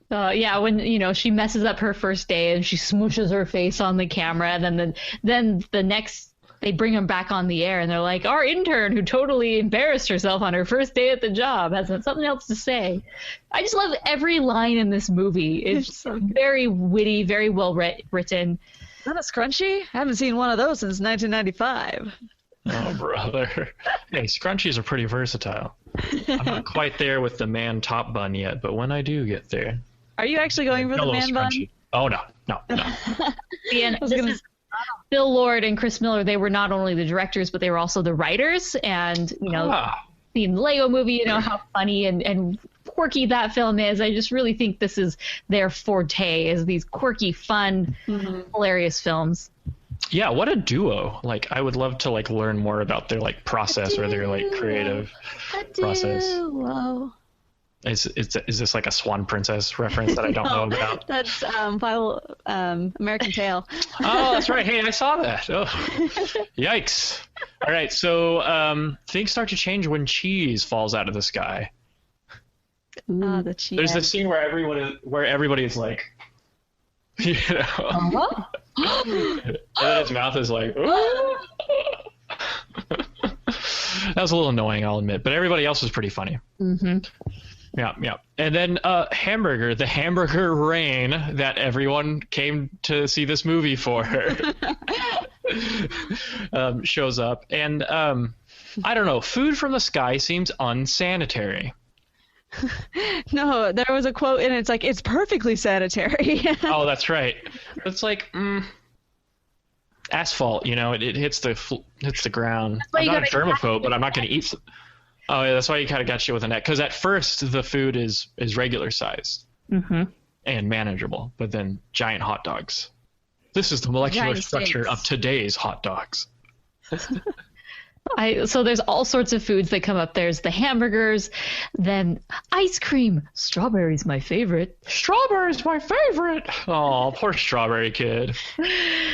When she messes up her first day and she smooshes her face on the camera, and then the next they bring him back on the air and they're like, our intern who totally embarrassed herself on her first day at the job has something else to say. I just love every line in this movie. It's so very witty, very well written. Not a scrunchie? I haven't seen one of those since 1995. Oh, brother. Hey, scrunchies are pretty versatile. I'm not quite there with the man top bun yet, but when I do get there. Are you actually going for the man bun? Oh, no. Bill Lord and Chris Miller, they were not only the directors, but they were also the writers. And, the Lego movie, how funny and quirky that film is. I just really think this is their forte, is these quirky, fun, hilarious films. Yeah, what a duo. Like, I would love to, learn more about their, process or their, creative process. Whoa. Is this like a Swan Princess reference that I don't know about? That's American Tail. Oh, that's right. Hey, I saw that. Oh, yikes. All right, so things start to change when cheese falls out of the sky. The cheese. There's this scene where everybody is like, and then his mouth is like, that was a little annoying, I'll admit, but everybody else was pretty funny. Mm-hmm. Yeah. And then the hamburger rain that everyone came to see this movie for, shows up. And I don't know, food from the sky seems unsanitary. No, there was a quote and it's like, it's perfectly sanitary. Oh, that's right. It's like asphalt, it hits the ground. I'm not a germaphobe, but I'm not going to eat. Oh, yeah, that's why you kind of got shit with a net. Because at first, the food is regular size and manageable, but then giant hot dogs. This is the molecular structure of today's hot dogs. So there's all sorts of foods that come up. There's the hamburgers, then ice cream. Strawberry's my favorite. Strawberry's my favorite. Oh, poor strawberry kid.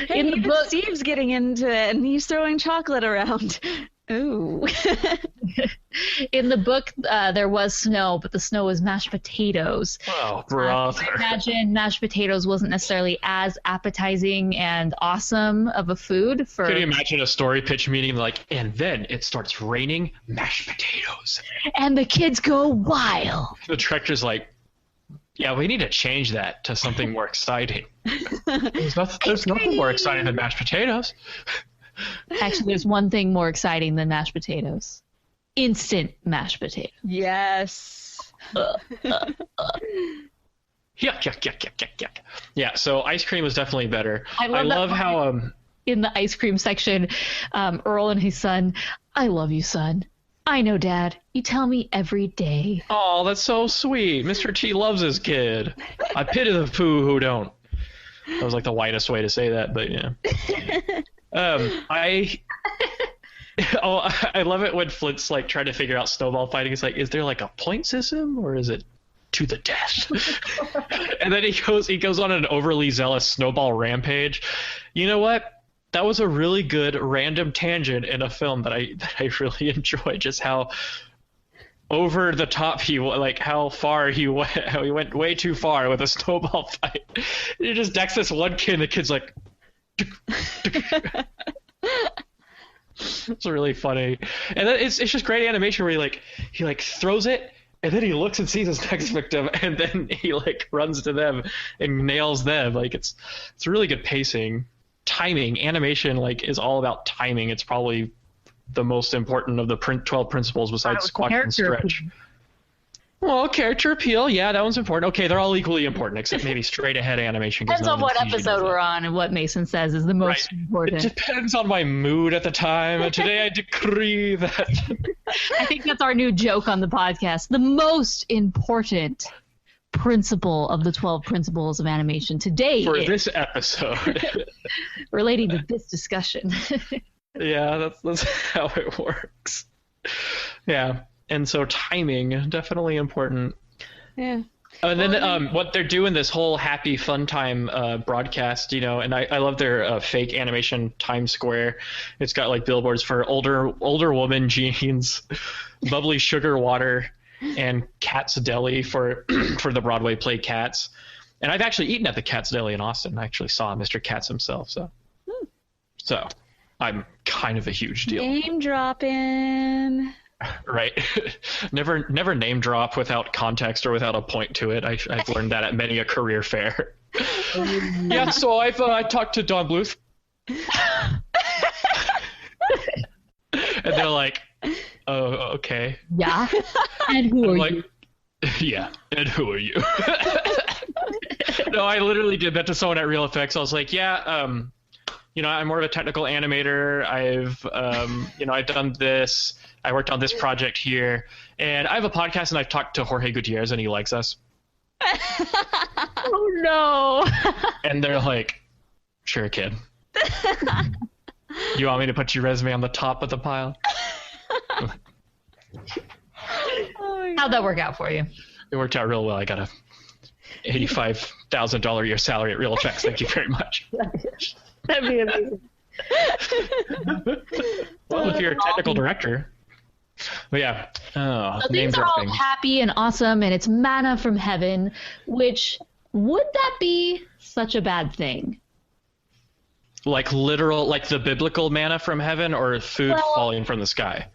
In the book, Steve's getting into it, and he's throwing chocolate around. Ooh. In the book, there was snow, but the snow was mashed potatoes. Oh, brother. I imagine mashed potatoes wasn't necessarily as appetizing and awesome of a food for. Could you imagine a story pitch meeting like, and then it starts raining mashed potatoes, and the kids go wild. The director's like, yeah, we need to change that to something more exciting. There's nothing more exciting than mashed potatoes. Actually, there's one thing more exciting than mashed potatoes. Instant mashed potato. Yes. Yuck, yuck, yuck, yuck, yuck, yuck. Yeah, so ice cream was definitely better. I love how in the ice cream section, Earl and his son, I love you, son. I know, Dad. You tell me every day. Oh, that's so sweet. Mr. T loves his kid. I pity the poo who don't. That was like the whitest way to say that, but yeah. I love it when Flint's like trying to figure out snowball fighting. He's like, is there like a point system or is it to the death? And then he goes on an overly zealous snowball rampage. You know what? That was a really good random tangent in a film that I really enjoyed. Just how over the top how he went way too far with a snowball fight. He just decks this one kid, and the kid's like. It's really funny, and then it's just great animation where he throws it, and then he looks and sees his next victim, and then he runs to them and nails them. It's really good pacing. Timing, animation is all about timing. It's probably the most important of the 12 principles besides squash and stretch. Well, character appeal, yeah, that one's important. Okay, they're all equally important, except maybe straight ahead animation. Depends on what episode we're on and what Mason says is the most important. It depends on my mood at the time. Today I decree that. I think that's our new joke on the podcast. The most important principle of the 12 principles of animation today for this episode relating to this discussion. Yeah, that's how it works. Yeah, and so timing definitely important. Yeah. And then what they're doing this whole happy fun time broadcast, and I love their fake animation Times Square. It's got billboards for older woman jeans, bubbly sugar water, and Cat's Deli for the Broadway play Cats. And I've actually eaten at the Cat's Deli in Austin. I actually saw Mr. Katz himself. So I'm kind of a huge deal. Name dropping. Right. Never name drop without context or without a point to it. I've learned that at many a career fair. Yeah, so I've talked to Don Bluth. And they're like, oh, okay. Yeah. And who are you? Yeah. And who are you? No, I literally did that to someone at Real Effects. I was like, yeah, I'm more of a technical animator. I've done this. I worked on this project here. And I have a podcast, and I've talked to Jorge Gutierrez, and he likes us. Oh, no. And they're like, sure, kid. You want me to put your resume on the top of the pile? How'd that work out for you? It worked out real well. I got a $85,000 a year salary at Real Effects. Thank you very much. That'd be amazing. Well, if you're a technical director. But yeah. So things are all happy and awesome, and it's manna from heaven, which would that be such a bad thing? Literal, the biblical manna from heaven, or food falling from the sky?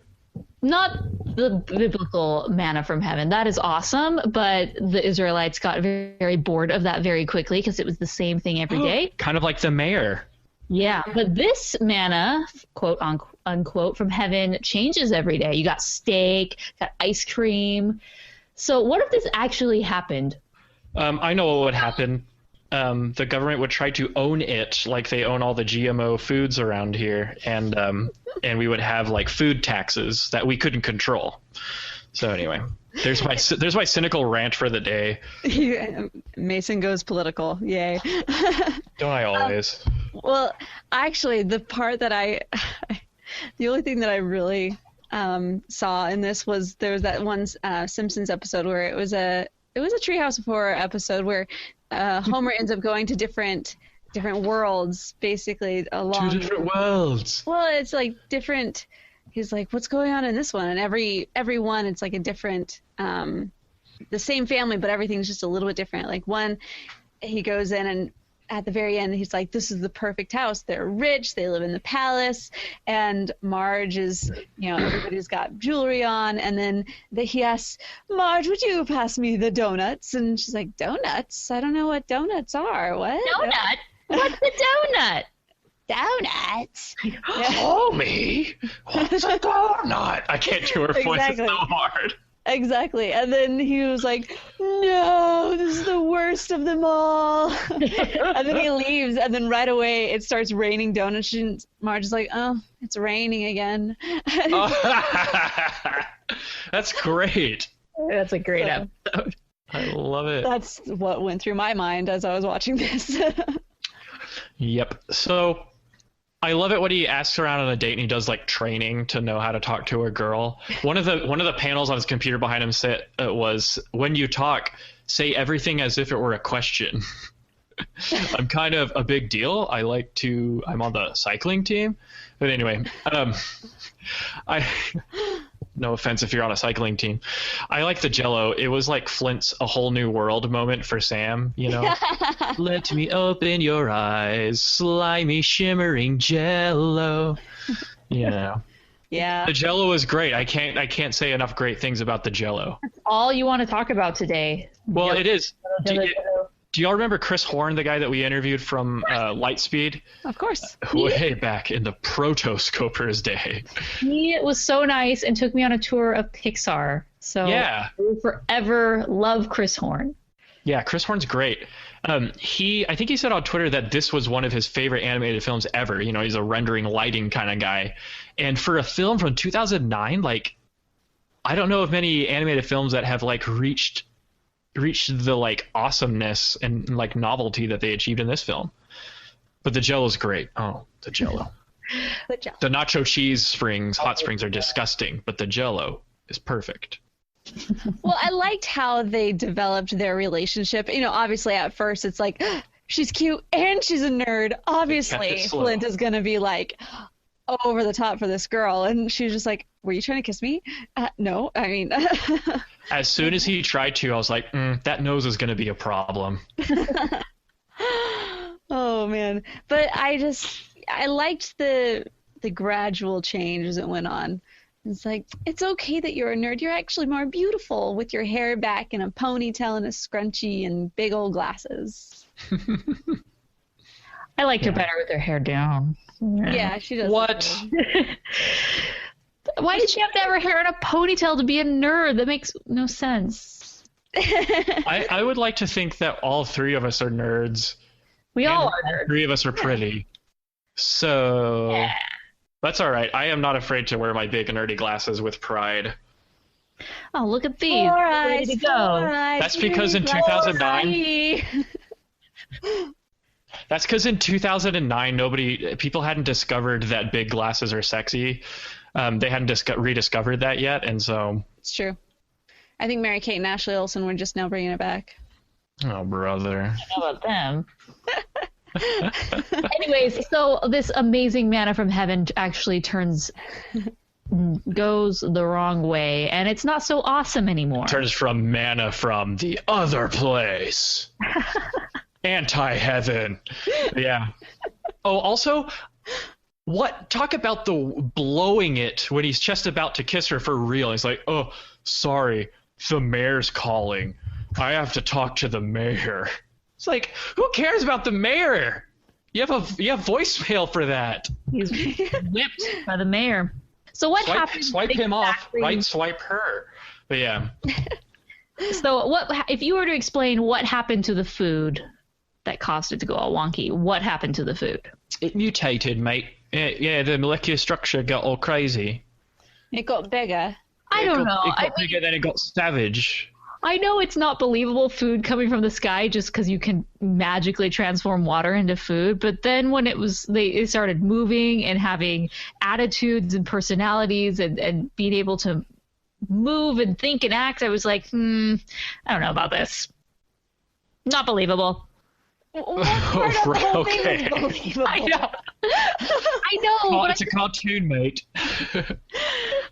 Not the biblical manna from heaven. That is awesome, but the Israelites got very, very bored of that very quickly because it was the same thing every day. Kind of like the mayor. Yeah, but this manna, quote unquote, from heaven changes every day. You got steak, got ice cream. So what if this actually happened? I know what would happen. The government would try to own it like they own all the GMO foods around here, and we would have food taxes that we couldn't control. So anyway, there's my cynical rant for the day. Mason goes political. Yay. Don't I always? Well, actually, the only thing that I really saw in this was there was that one Simpsons episode where it was a Treehouse of Horror episode where Homer ends up going to different worlds, basically along. 2 different worlds. Well, it's different he's like, what's going on in this one? And every one, it's like a different, the same family, but everything's just a little bit different. Like one, he goes in and at the very end, he's like, this is the perfect house. They're rich. They live in the palace. And Marge is, everybody's got jewelry on. And then he asks, Marge, would you pass me the donuts? And she's like, donuts? I don't know what donuts are. What? Donut? What's the donut? Donuts. Homie, what's a donut? I can't do her voice. It's so hard. Exactly. And then he was like, no, this is the worst of them all. And then he leaves, and then right away it starts raining donuts. And Marge is like, oh, it's raining again. That's great. That's a great episode. I love it. That's what went through my mind as I was watching this. Yep. So I love it when he asks around on a date and he does like training to know how to talk to a girl. One of the panels on his computer behind him said was, when you talk, say everything as if it were a question. I'm kind of a big deal. I'm on the cycling team. But anyway, no offense if you're on a cycling team. I like the Jell-O. It was like Flint's A Whole New World moment for Sam, Let me open your eyes, slimy, shimmering Jell-O. Yeah. The Jell-O is great. I can't say enough great things about the Jell-O. That's all you want to talk about today. Well, it is. Do y'all remember Chris Horn, the guy that we interviewed from Lightspeed? Of course. Way back in the Rotoscopers day. He was so nice and took me on a tour of Pixar. So yeah. I will forever love Chris Horn. Yeah, Chris Horn's great. I think he said on Twitter that this was one of his favorite animated films ever. He's a rendering lighting kind of guy. And for a film from 2009, I don't know of many animated films that have reached the awesomeness and novelty that they achieved in this film. But the Jell-O's great. Oh, the Jell-O. The nacho cheese hot springs are disgusting, but the Jell-O is perfect. Well, I liked how they developed their relationship. Obviously at first it's like, she's cute and she's a nerd. Obviously Flint is going to be over the top for this girl. And she's just like, were you trying to kiss me? No, I mean... As soon as he tried to, I was like, that nose is going to be a problem. Oh, man. But I liked the gradual change as it went on. It's like, it's okay that you're a nerd. You're actually more beautiful with your hair back and a ponytail and a scrunchie and big old glasses. I liked her better with her hair down. Yeah, she does. What? Why did she have to have her hair in a ponytail to be a nerd? That makes no sense. I would like to think that all three of us are nerds. We all are nerds. Three of us are pretty. So that's all right. I am not afraid to wear my big nerdy glasses with pride. Oh, look at these. Ready to go. That's because in 2009... That's because in 2009, people hadn't discovered that big glasses are sexy. They hadn't rediscovered that yet, and so... It's true. I think Mary-Kate and Ashley Olsen were just now bringing it back. Oh, brother. I know about them. Anyways, so this amazing manna from heaven actually goes the wrong way, and it's not so awesome anymore. Turns from manna from the other place. Anti-heaven. Yeah. Oh, also... Talk about the blowing it when he's just about to kiss her for real. He's like, oh, sorry, the mayor's calling. I have to talk to the mayor. It's like, who cares about the mayor? You have voicemail for that. He's whipped by the mayor. So what happened? Swipe him off, right? Swipe her. But yeah. So if you were to explain what happened to the food that caused it to go all wonky, what happened to the food? It mutated, mate. Yeah, the molecular structure got all crazy. It got bigger. I don't know. It got bigger, then it got savage. I know it's not believable food coming from the sky just because you can magically transform water into food, but then when they started moving and having attitudes and personalities and being able to move and think and act, I was like, I don't know about this. Not believable. What part of the whole thing Okay. was believable? I know. I know. But It's a cartoon, mate.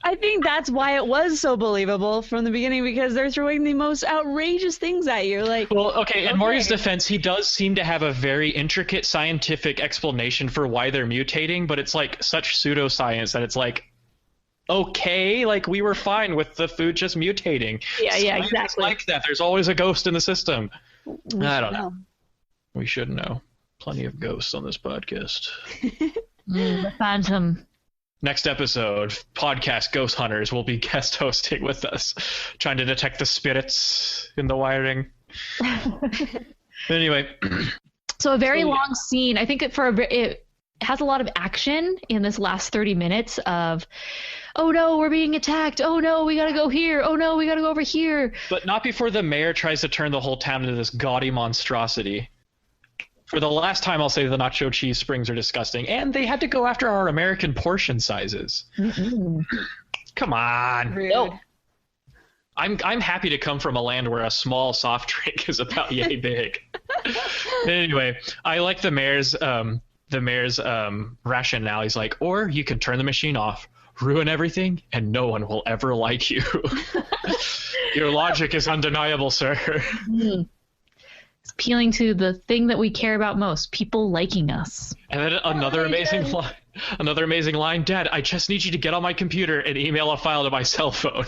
I think that's why it was so believable from the beginning, because they're throwing the most outrageous things at you. Like, Well, okay, in Mario's defense, he does seem to have a very intricate scientific explanation for why they're mutating, but it's like such pseudoscience that it's like, okay, like we were fine with the food just mutating. Yeah, Science exactly. like that. There's always a ghost in the system. we I should don't know. We should know. Plenty of ghosts on this podcast. The Phantom. Next episode, podcast Ghost Hunters will be guest hosting with us, trying to detect the spirits in the wiring. Anyway, So a very long scene. I think it has a lot of action in this last 30 minutes of, oh no, we're being attacked. Oh no, we gotta go here. Oh no, we gotta go over here. but not before the mayor tries to turn the whole town into this gaudy monstrosity. For the last time, I'll say the nacho cheese springs are disgusting, and they had to go after our American portion sizes. Come on. Rude. No. I'm happy to come from a land where a small soft drink is about yay big. Anyway, I like the mayor's rationale. He's like, or you can turn the machine off, ruin everything, and no one will ever like you. Your logic is undeniable, sir. It's appealing to the thing that we care about most, people liking us. And then another amazing line. Dad, I just need you to get on my computer and email a file to my cell phone.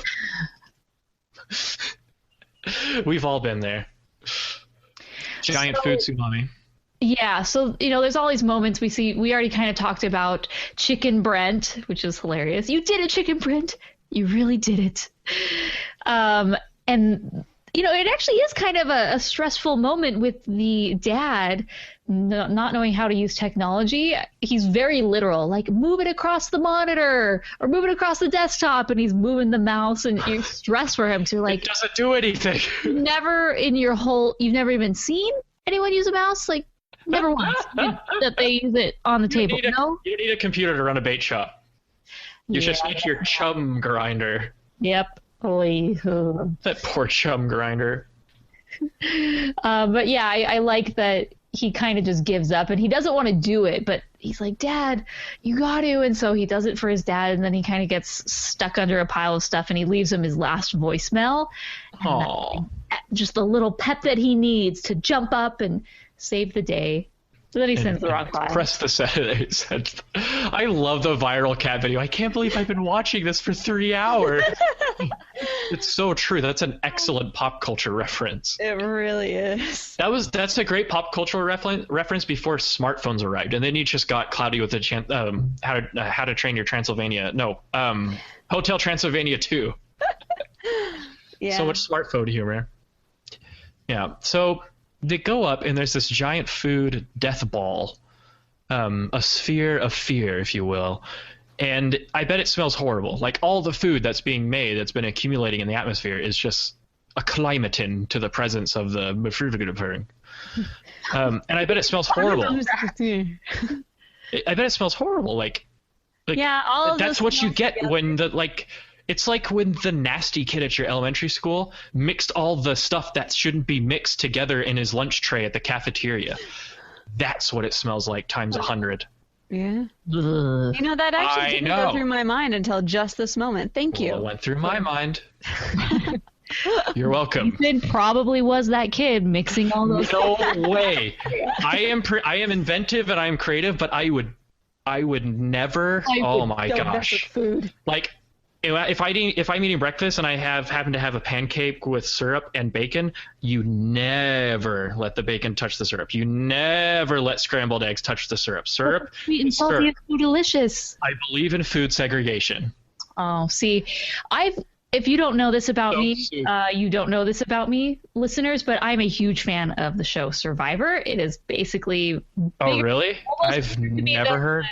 We've all been there. Giant food tsunami. Yeah, so there's all these moments we already kind of talked about Chicken Brent, which is hilarious. You did it, Chicken Brent. You really did it. And it actually is kind of a stressful moment with the dad not knowing how to use technology. He's very literal, like move it across the monitor or move it across the desktop, and he's moving the mouse, and you're stressed for him to like. It doesn't do anything. You've never even seen anyone use a mouse, like never once that they use it on the table. No, you need a computer to run a bait shop. You just need your chum grinder. Yep. That poor chum grinder. But yeah, I like that he kind of just gives up, and he doesn't want to do it, but he's like, Dad, you got to. And so he does it for his dad, and then he kind of gets stuck under a pile of stuff, and he leaves him his last voicemail. Aww. Just the little pep that he needs to jump up and save the day. So then he sends the wrong file. Press the set. I love the viral cat video. I can't believe I've been watching this for 3 hours. It's so true. That's an excellent pop culture reference. It really is. That's a great pop cultural reference before smartphones arrived, and then you just got cloudy with the How to Train Your Transylvania. No, Hotel Transylvania 2. Yeah. So much smartphone humor. Yeah. So they go up, and there's this giant food death ball, a sphere of fear, if you will. And I bet it smells horrible. Like all the food that's being made, that's been accumulating in the atmosphere, is just acclimating to the presence of the mufrugativering. And I bet it smells horrible. I bet it smells horrible. Like yeah, all of that's those what you smells get together. when it's like when the nasty kid at your elementary school mixed all the stuff that shouldn't be mixed together in his lunch tray at the cafeteria. That's what it smells like times 100. Yeah. That actually didn't know. go through my mind until just this moment. Thank you. Well, it went through my mind. You're welcome. Ethan probably was that kid mixing all those. No way. I am inventive and I am creative, but I would never. Oh my gosh. Food. Like if I'm eating breakfast and I happen to have a pancake with syrup and bacon, you never let the bacon touch the syrup. You never let scrambled eggs touch the syrup. Syrup, Sweet and salty is so delicious. I believe in food segregation. Oh, see, if you don't know this about me, you don't know this about me, listeners, but I'm a huge fan of the show Survivor. It is basically Oh, really? I've never heard.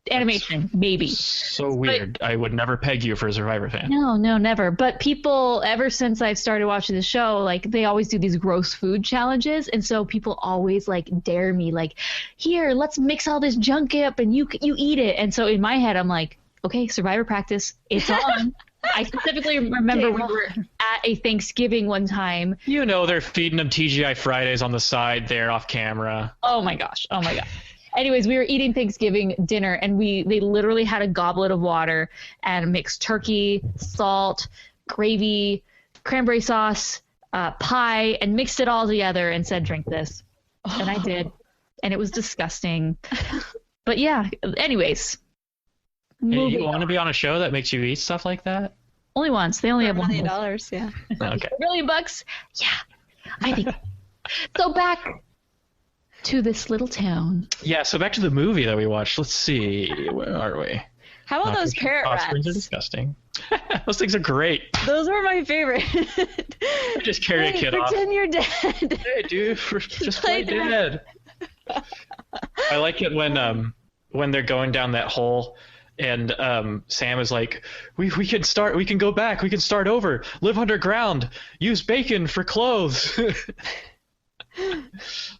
Animation, maybe. So weird. I would never peg you for a Survivor fan. No, never. But people, ever since I've started watching the show, like they always do these gross food challenges, and so people always like dare me, like, here, let's mix all this junk up, and you eat it. And so in my head, I'm like, okay, Survivor practice, it's on. I specifically remember we were at a Thanksgiving one time. You know they're feeding them TGI Fridays on the side there off camera. Oh my gosh. Anyways, we were eating Thanksgiving dinner, and they literally had a goblet of water and mixed turkey, salt, gravy, cranberry sauce, pie, and mixed it all together and said, "Drink this." And I did, and it was disgusting. But yeah, anyways. Hey, you want to be on a show that makes you eat stuff like that? Only once. They only have $1 million, yeah. Okay. $1 million? Yeah, I think. So back to this little town. Yeah, so back to the movie that we watched. Let's see. Where are we? How about those parrot Offsprings are rats? disgusting. Those things are great. Those were my favorite. Just carry a kid off. Pretend you're dead. Hey, dude, just play dead. I like it when they're going down that hole, and Sam is like, we can go back, we can start over, live underground, use bacon for clothes.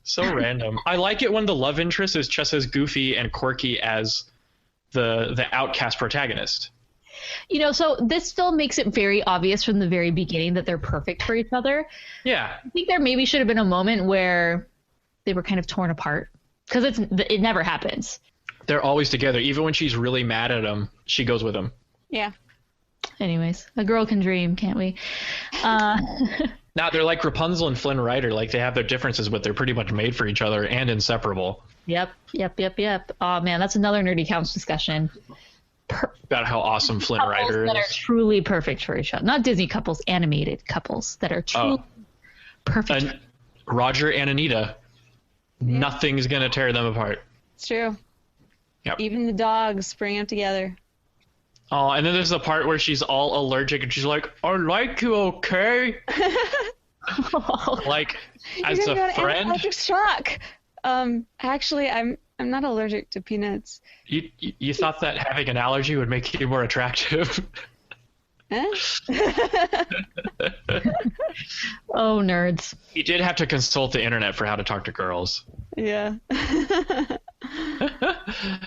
So random. I like it when the love interest is just as goofy and quirky as the outcast protagonist. You know, so this film makes it very obvious from the very beginning that they're perfect for each other. Yeah. I think there maybe should have been a moment where they were kind of torn apart, because it never happens. They're always together. Even when she's really mad at him, she goes with him. Yeah. Anyways, a girl can dream, can't we? Now they're like Rapunzel and Flynn Rider. Like, they have their differences, but they're pretty much made for each other and inseparable. Yep. Oh man, that's another Nerdy Counts discussion. About how awesome Flynn Rider is. That are truly perfect for each other. Not Disney couples, animated couples that are truly perfect. And Roger and Anita, nothing's going to tear them apart. It's true. Yep. Even the dogs bring them together. Oh, and then there's the part where she's all allergic and she's like, I like you, okay? Like, as You're gonna a go to friend? anaphylactic shock. Actually, I'm not allergic to peanuts. You thought that having an allergy would make you more attractive? Huh? Oh, nerds. He did have to consult the internet for how to talk to girls. Yeah.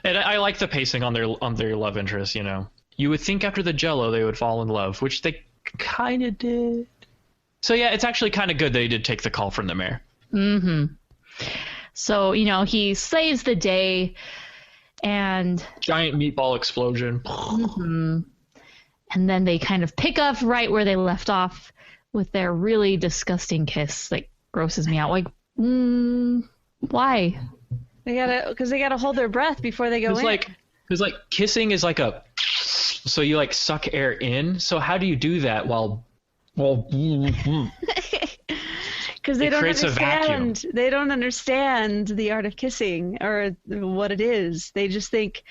And I like the pacing on their love interest, you know. You would think after the Jell-O they would fall in love, which they kind of did. So yeah, it's actually kind of good they did take the call from the mayor. Mm-hmm. So, you know, he saves the day, and Giant meatball explosion. mm-hmm. And then they kind of pick up right where they left off with their really disgusting kiss that grosses me out. Like, why? Because they gotta hold their breath before they go in. Because like kissing is like so you like suck air in. So how do you do that while Because they It don't creates a vacuum. understand. They don't understand the art of kissing or what it is. They just think,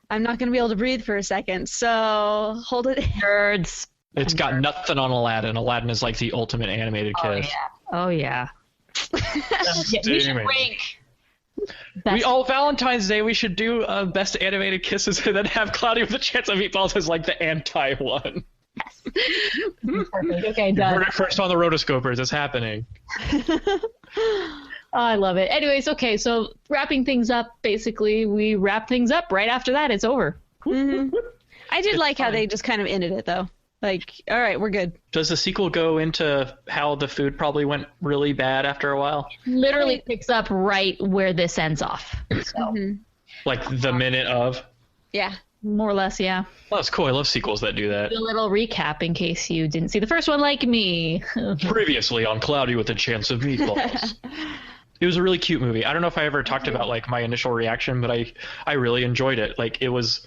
I'm not going to be able to breathe for a second, so hold it. Nerds. It's got nothing on Aladdin. Aladdin is like the ultimate animated kiss. Oh, yeah. We should rank. Valentine's Day we should do best animated kisses and then have Cloudy with a Chance of Meatballs as like the anti one. Perfect. Okay, You done. heard it first on the Rotoscopers. It's happening. Oh, I love it. Anyways, okay, so wrapping things up, basically, we wrap things up right after that. It's over. Mm-hmm. I did It's like how fine. they just kind of ended it, though. Like, all right, we're good. Does the sequel go into how the food probably went really bad after a while? Literally picks up right where this ends off. So, Like the minute of? Yeah. more or less, yeah. Well, that's cool. I love sequels that do that. A little recap in case you didn't see the first one like me. Previously on Cloudy with a Chance of Meatballs. It was a really cute movie. I don't know if I ever talked about like my initial reaction, but I really enjoyed it. Like it was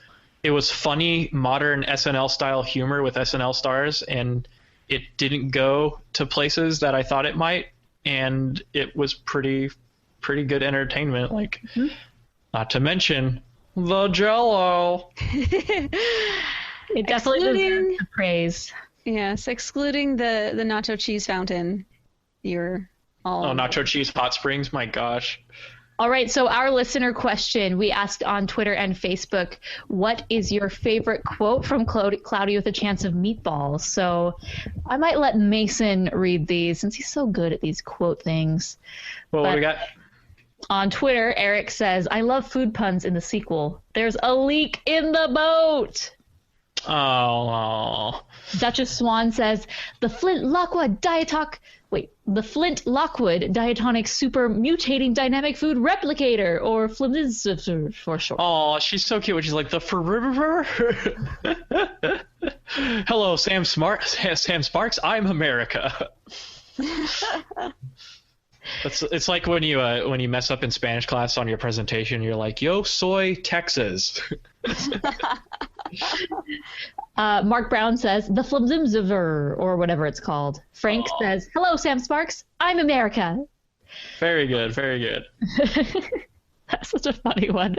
funny, modern SNL style humor with SNL stars, and it didn't go to places that I thought it might, and it was pretty good entertainment. Like, not to mention the Jell-O. It definitely deserves the praise. Yes, excluding the nacho cheese fountain. You're all. Oh, nacho cheese hot springs. My gosh. All right, so our listener question, we asked on Twitter and Facebook, what is your favorite quote from Cloudy with a Chance of Meatballs? So I might let Mason read these since he's so good at these quote things. Well, what do we got? On Twitter, Eric says, I love food puns in the sequel. There's a leak in the boat. Oh. Duchess Swan says the Flint Lockwood diatonic super mutating dynamic food replicator, or Flint for short. Oh, she's so cute when she's like the forever. Hello, Sam Sparks. I'm America. It's like when you mess up in Spanish class on your presentation, you're like, yo soy Texas. Mark Brown says the Flimzimziver, or whatever it's called. Frank says, hello, Sam Sparks. I'm America. Very good. Very good. That's such a funny one.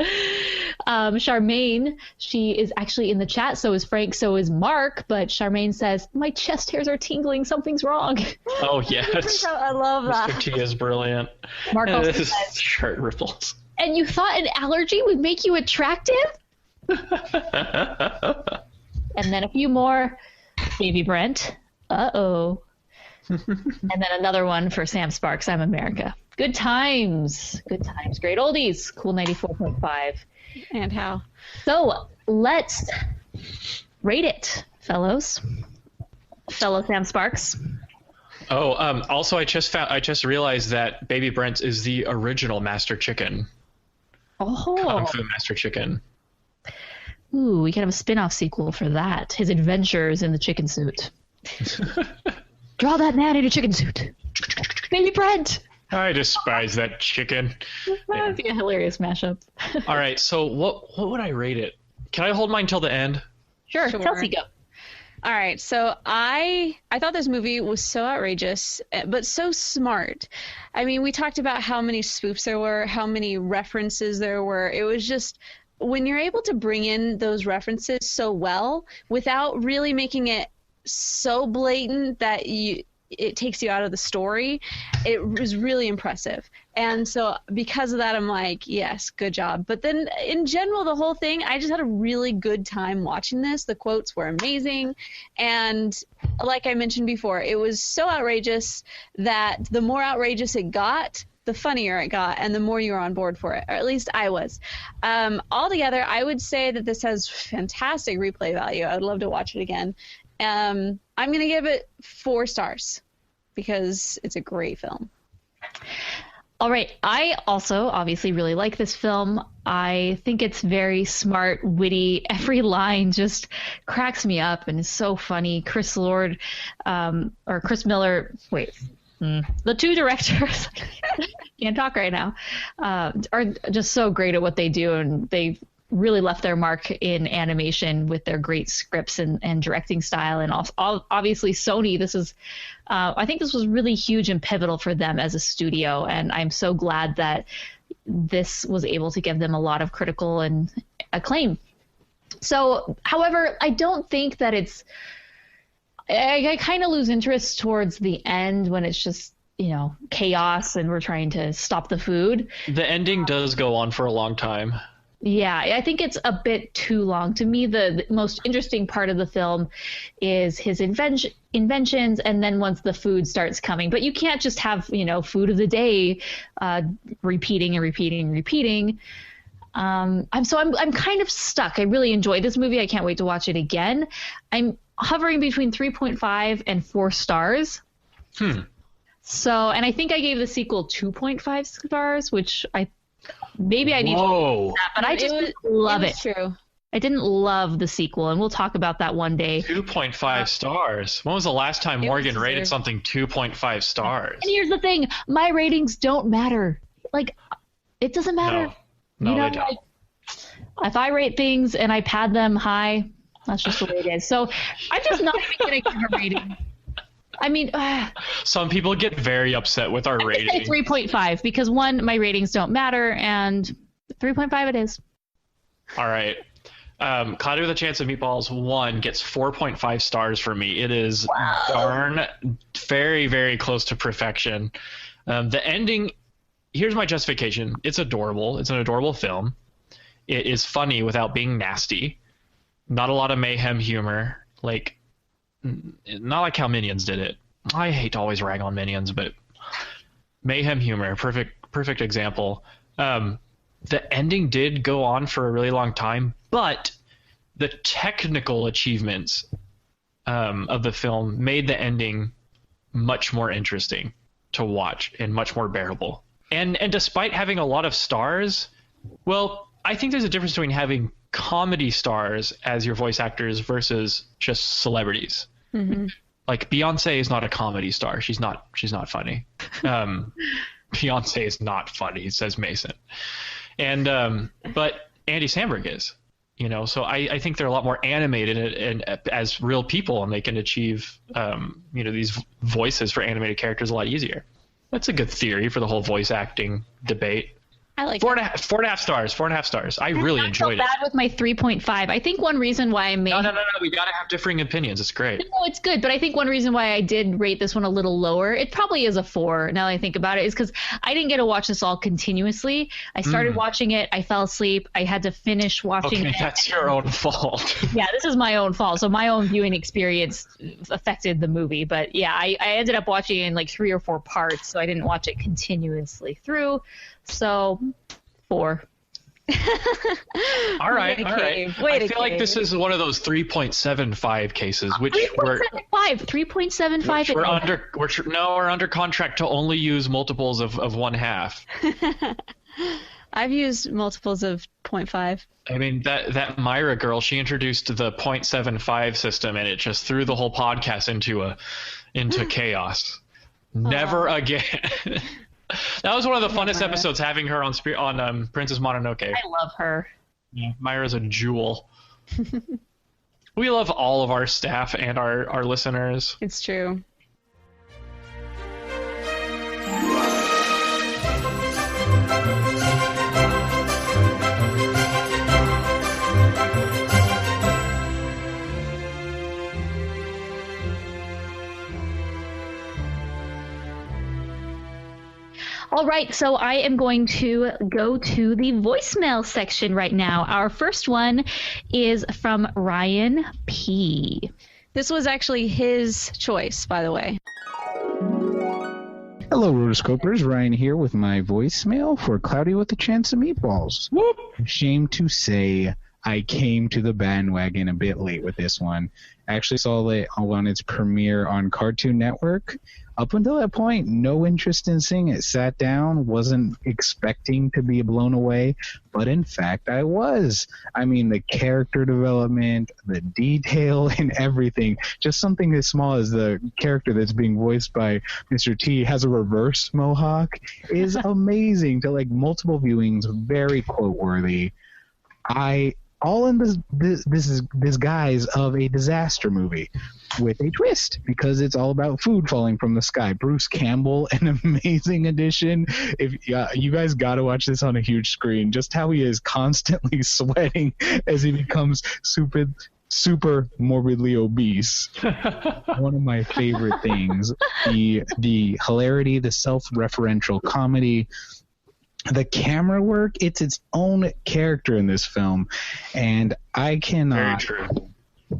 Charmaine, she is actually in the chat. So is Frank. So is Mark. But Charmaine says, my chest hairs are tingling. Something's wrong. Oh, yes. I love that. Mr. T is brilliant. Mark also says, shirt ripples. And you thought an allergy would make you attractive? And then a few more. Baby Brent. Uh-oh. And then another one for Sam Sparks. I'm America. Good times. Good times. Great oldies. Cool 94.5. And how? So let's rate it, fellows. Fellow Sam Sparks. Oh, also I just realized that Baby Brent is the original Master Chicken. Oh. Kung Fu Master Chicken. Ooh, we could have a spin-off sequel for that. His adventures in the chicken suit. Draw that man in a chicken suit. Baby Brent. I despise that chicken. That would be a hilarious mashup. All right, so what would I rate it? Can I hold mine till the end? Sure. Kelsey, go. All right, so I thought this movie was so outrageous, but so smart. I mean, we talked about how many spoofs there were, how many references there were. It was just, when you're able to bring in those references so well without really making it so blatant that it takes you out of the story, it was really impressive. And so because of that, I'm like, yes, good job. But then in general, the whole thing, I just had a really good time watching this. The quotes were amazing. And like I mentioned before, it was so outrageous that the more outrageous it got, the funnier it got, and the more you were on board for it, or at least I was. Altogether, I would say that this has fantastic replay value. I would love to watch it again. I'm going to give it 4 stars because it's a great film. All right. I also obviously really like this film. I think it's very smart, witty. Every line just cracks me up and is so funny. Chris Lord, or Chris Miller, the two directors, can't talk right now, are just so great at what they do, and they've really left their mark in animation with their great scripts and directing style. And obviously Sony, I think this was really huge and pivotal for them as a studio, and I'm so glad that this was able to give them a lot of critical and acclaim. So, however, I don't think that I kind of lose interest towards the end when it's just, chaos and we're trying to stop the food. The ending does go on for a long time. Yeah, I think it's a bit too long. To me, the most interesting part of the film is his inventions, and then once the food starts coming. But you can't just have, food of the day repeating and repeating. I'm kind of stuck. I really enjoyed this movie. I can't wait to watch it again. I'm hovering between 3.5 and 4 stars. So, and I think I gave the sequel 2.5 stars, which maybe I need to do that, but I just didn't love it. True. I didn't love the sequel, and we'll talk about that one day. 2.5 stars. When was the last time Morgan rated something 2.5 stars? And here's the thing. My ratings don't matter. Like, it doesn't matter. No, they don't. If I rate things and I pad them high, that's just the way it is. So I'm just not even going to give a rating. I mean, some people get very upset with our rating. Say 3.5 because 1, my ratings don't matter, and 3.5 it is. All right. Cloudy with a Chance of Meatballs 1 gets 4.5 stars for me. It is very, very close to perfection. The ending, here's my justification. It's adorable. It's an adorable film. It is funny without being nasty. Not a lot of mayhem humor. Not like how Minions did it. I hate to always rag on Minions, but mayhem humor, perfect example. The ending did go on for a really long time, but the technical achievements of the film made the ending much more interesting to watch and much more bearable. And despite having a lot of stars, well, I think there's a difference between having comedy stars as your voice actors versus just celebrities. Mm-hmm. Like Beyonce is not a comedy star. She's not funny. Beyonce is not funny, says Mason. And but Andy Samberg is, you know, so I think they're a lot more animated and as real people, and they can achieve you know, these voices for animated characters a lot easier. That's a good theory for the whole voice acting debate. I like 4.5 stars. 4.5 stars. I really enjoyed it. Bad with my 3.5. I think one reason why I made No. We gotta have differing opinions. It's great. No, it's good, but I think one reason why I did rate this one a little lower, it probably is a 4 now that I think about it, is because I didn't get to watch this all continuously. I started watching it, I fell asleep, I had to finish watching it. That's your own fault. Yeah, this is my own fault. So my own viewing experience affected the movie. But yeah, I ended up watching it in like 3 or 4 parts, so I didn't watch it continuously through. So 4. All right. I feel like this is one of those 3.75 cases, which 3.75. we're under contract to only use multiples of 1/2. I've used multiples of 0.5. I mean, that Myra girl, she introduced the 0.75 system, and it just threw the whole podcast into chaos. Never again. That was one of the funnest episodes, having her on Princess Mononoke. I love her. Yeah, Myra's a jewel. We love all of our staff and our listeners. It's true. All right, so I am going to go to the voicemail section right now. Our first one is from Ryan P. This was actually his choice, by the way. Hello, Rotoscopers. Ryan here with my voicemail for Cloudy with a Chance of Meatballs. Whoop. Shame to say, I came to the bandwagon a bit late with this one. I actually saw it on its premiere on Cartoon Network. Up until that point, no interest in seeing it. Sat down, wasn't expecting to be blown away, but in fact I was. I mean, the character development, the detail and everything. Just something as small as the character that's being voiced by Mr. T has a reverse mohawk is amazing. To like multiple viewings, very quote worthy. All in this guise of a disaster movie with a twist, because it's all about food falling from the sky. Bruce Campbell, an amazing addition. If you guys got to watch this on a huge screen, just how he is constantly sweating as he becomes super morbidly obese. One of my favorite things. The hilarity, the self-referential comedy. The camera work, it's its own character in this film, and I cannot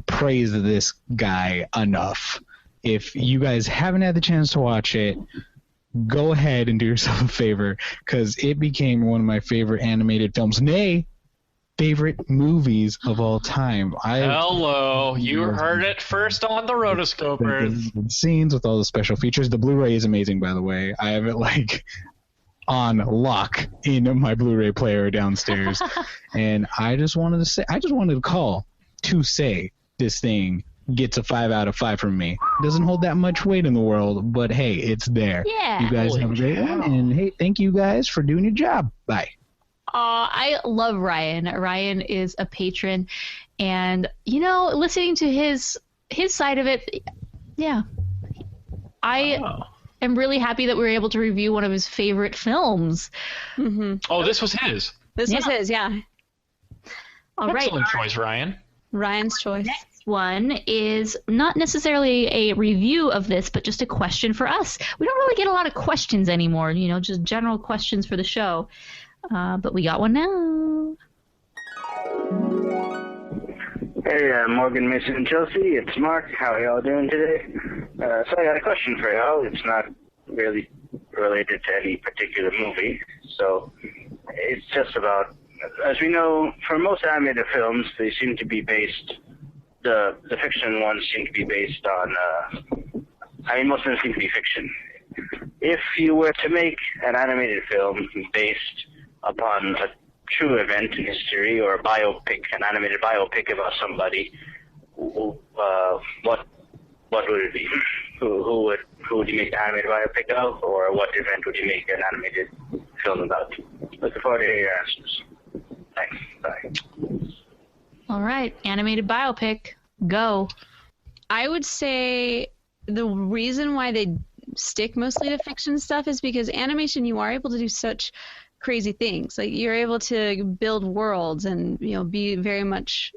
praise this guy enough. If you guys haven't had the chance to watch it, go ahead and do yourself a favor, because it became one of my favorite animated films, nay, favorite movies of all time. Hello, you heard it first on the Rotoscopers. Scenes with all the special features. The Blu-ray is amazing, by the way. I have it like on lock in my Blu-ray player downstairs. And I just wanted to call to say this thing gets a 5 out of 5 from me. Doesn't hold that much weight in the world, but hey, it's there. Yeah. You guys have a great one, and hey, thank you guys for doing your job. Bye. I love Ryan. Ryan is a patron, and you know, listening to his side of it, yeah. I'm really happy that we were able to review one of his favorite films. Mm-hmm. Oh, this was his. This was his, yeah. All right. Excellent choice, Ryan. Ryan's choice. Next one is not necessarily a review of this, but just a question for us. We don't really get a lot of questions anymore, you know, just general questions for the show. But we got one now. Hey, Morgan, Mason, and Chelsea. It's Mark. How are y'all doing today? So I got a question for y'all. It's not really related to any particular movie. So it's just about as we know, for most animated films, they seem to be based. The fiction ones seem to be based on. Most of them seem to be fiction. If you were to make an animated film based upon a true event in history, or a biopic, an animated biopic about somebody, what would it be? Who would you make an animated biopic of, or what event would you make an animated film about? Looking forward to hearing your answers. Thanks. Bye. All right, animated biopic, go. I would say the reason why they stick mostly to fiction stuff is because animation, you are able to do such crazy things. Like, you're able to build worlds and, be very much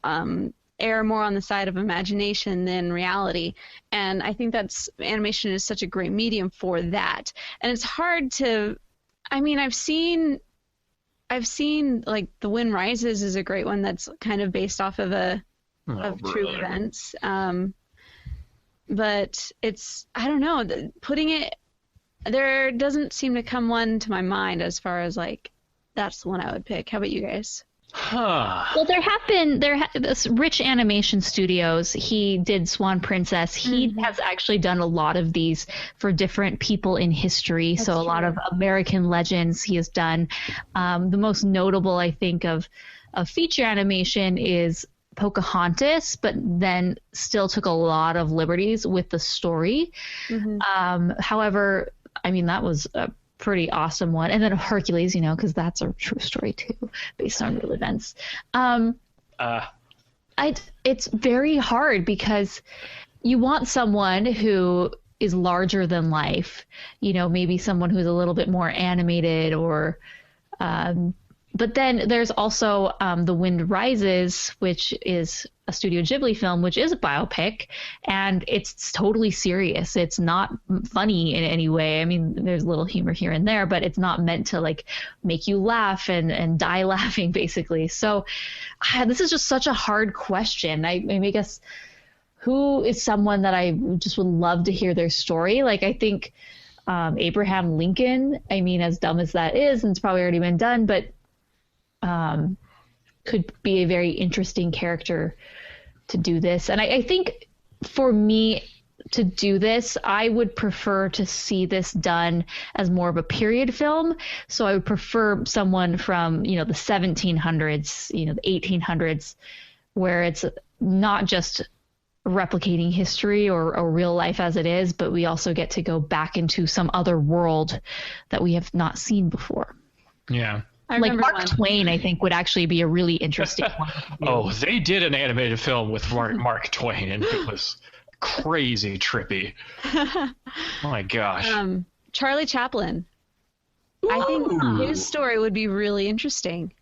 err more on the side of imagination than reality. And I think animation is such a great medium for that. And it's hard to, I've seen like The Wind Rises is a great one that's kind of based off of true events. But it's, I don't know, there doesn't seem to come one to my mind as far as like, that's the one I would pick. How about you guys? Well, there have been this Rich Animation Studios. He did Swan Princess. He has actually done a lot of these for different people in history. That's so a lot of American legends he has done. The most notable, I think, of feature animation is Pocahontas, but then still took a lot of liberties with the story. However, that was a pretty awesome one. And then Hercules, because that's a true story too, based on real events. It's very hard because you want someone who is larger than life, maybe someone who's a little bit more animated or, but then there's also The Wind Rises, which is a Studio Ghibli film, which is a biopic, and it's totally serious. It's not funny in any way. There's a little humor here and there, but it's not meant to like make you laugh and die laughing, basically. So this is just such a hard question. I guess who is someone that I just would love to hear their story? Like, I think Abraham Lincoln, as dumb as that is, and it's probably already been done, but could be a very interesting character to do this. And I think for me to do this, I would prefer to see this done as more of a period film. So I would prefer someone from, the 1700s, the 1800s, where it's not just replicating history or real life as it is, but we also get to go back into some other world that we have not seen before. Yeah. Like Mark Twain, I think, would actually be a really interesting one. Oh, they did an animated film with Mark Twain, and it was crazy trippy. Oh my gosh. Charlie Chaplin. Ooh. I think his story would be really interesting.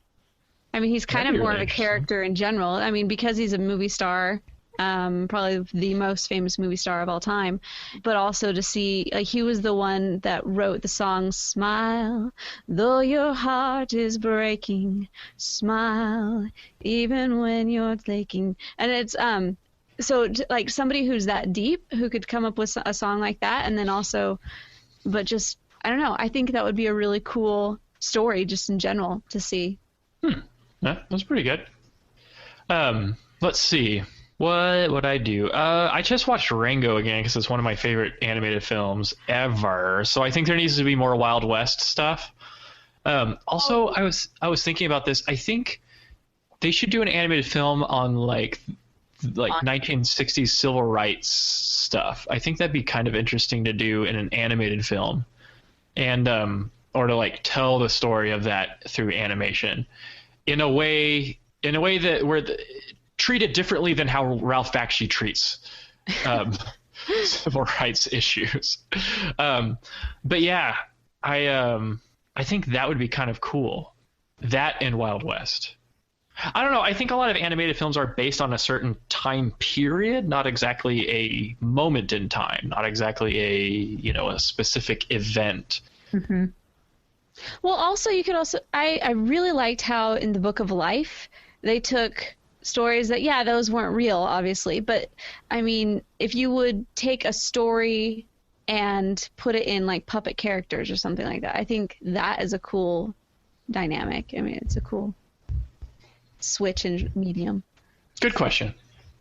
He's kind of more of a character in general. Because he's a movie star, probably the most famous movie star of all time, but also to see, like, he was the one that wrote the song Smile, though your heart is breaking, smile, even when you're aching. And it's, so like somebody who's that deep, who could come up with a song like that, and then also, but just, I don't know, I think that would be a really cool story just in general to see. Yeah, that's pretty good. Let's see. What would I do? I just watched Rango again because it's one of my favorite animated films ever. So I think there needs to be more Wild West stuff. Also, I was thinking about this. I think they should do an animated film on like 1960s civil rights stuff. I think that'd be kind of interesting to do in an animated film, and or to like tell the story of that through animation in a way that where treat it differently than how Ralph Bakshi treats civil rights issues. But yeah, I think that would be kind of cool. That and Wild West. I don't know. I think a lot of animated films are based on a certain time period, not exactly a moment in time, not exactly a specific event. Mm-hmm. Well, also you could also I really liked how in the Book of Life they took stories that, yeah, those weren't real, obviously, but if you would take a story and put it in like puppet characters or something like that, I think that is a cool dynamic. I mean, it's a cool switch in medium. Good question.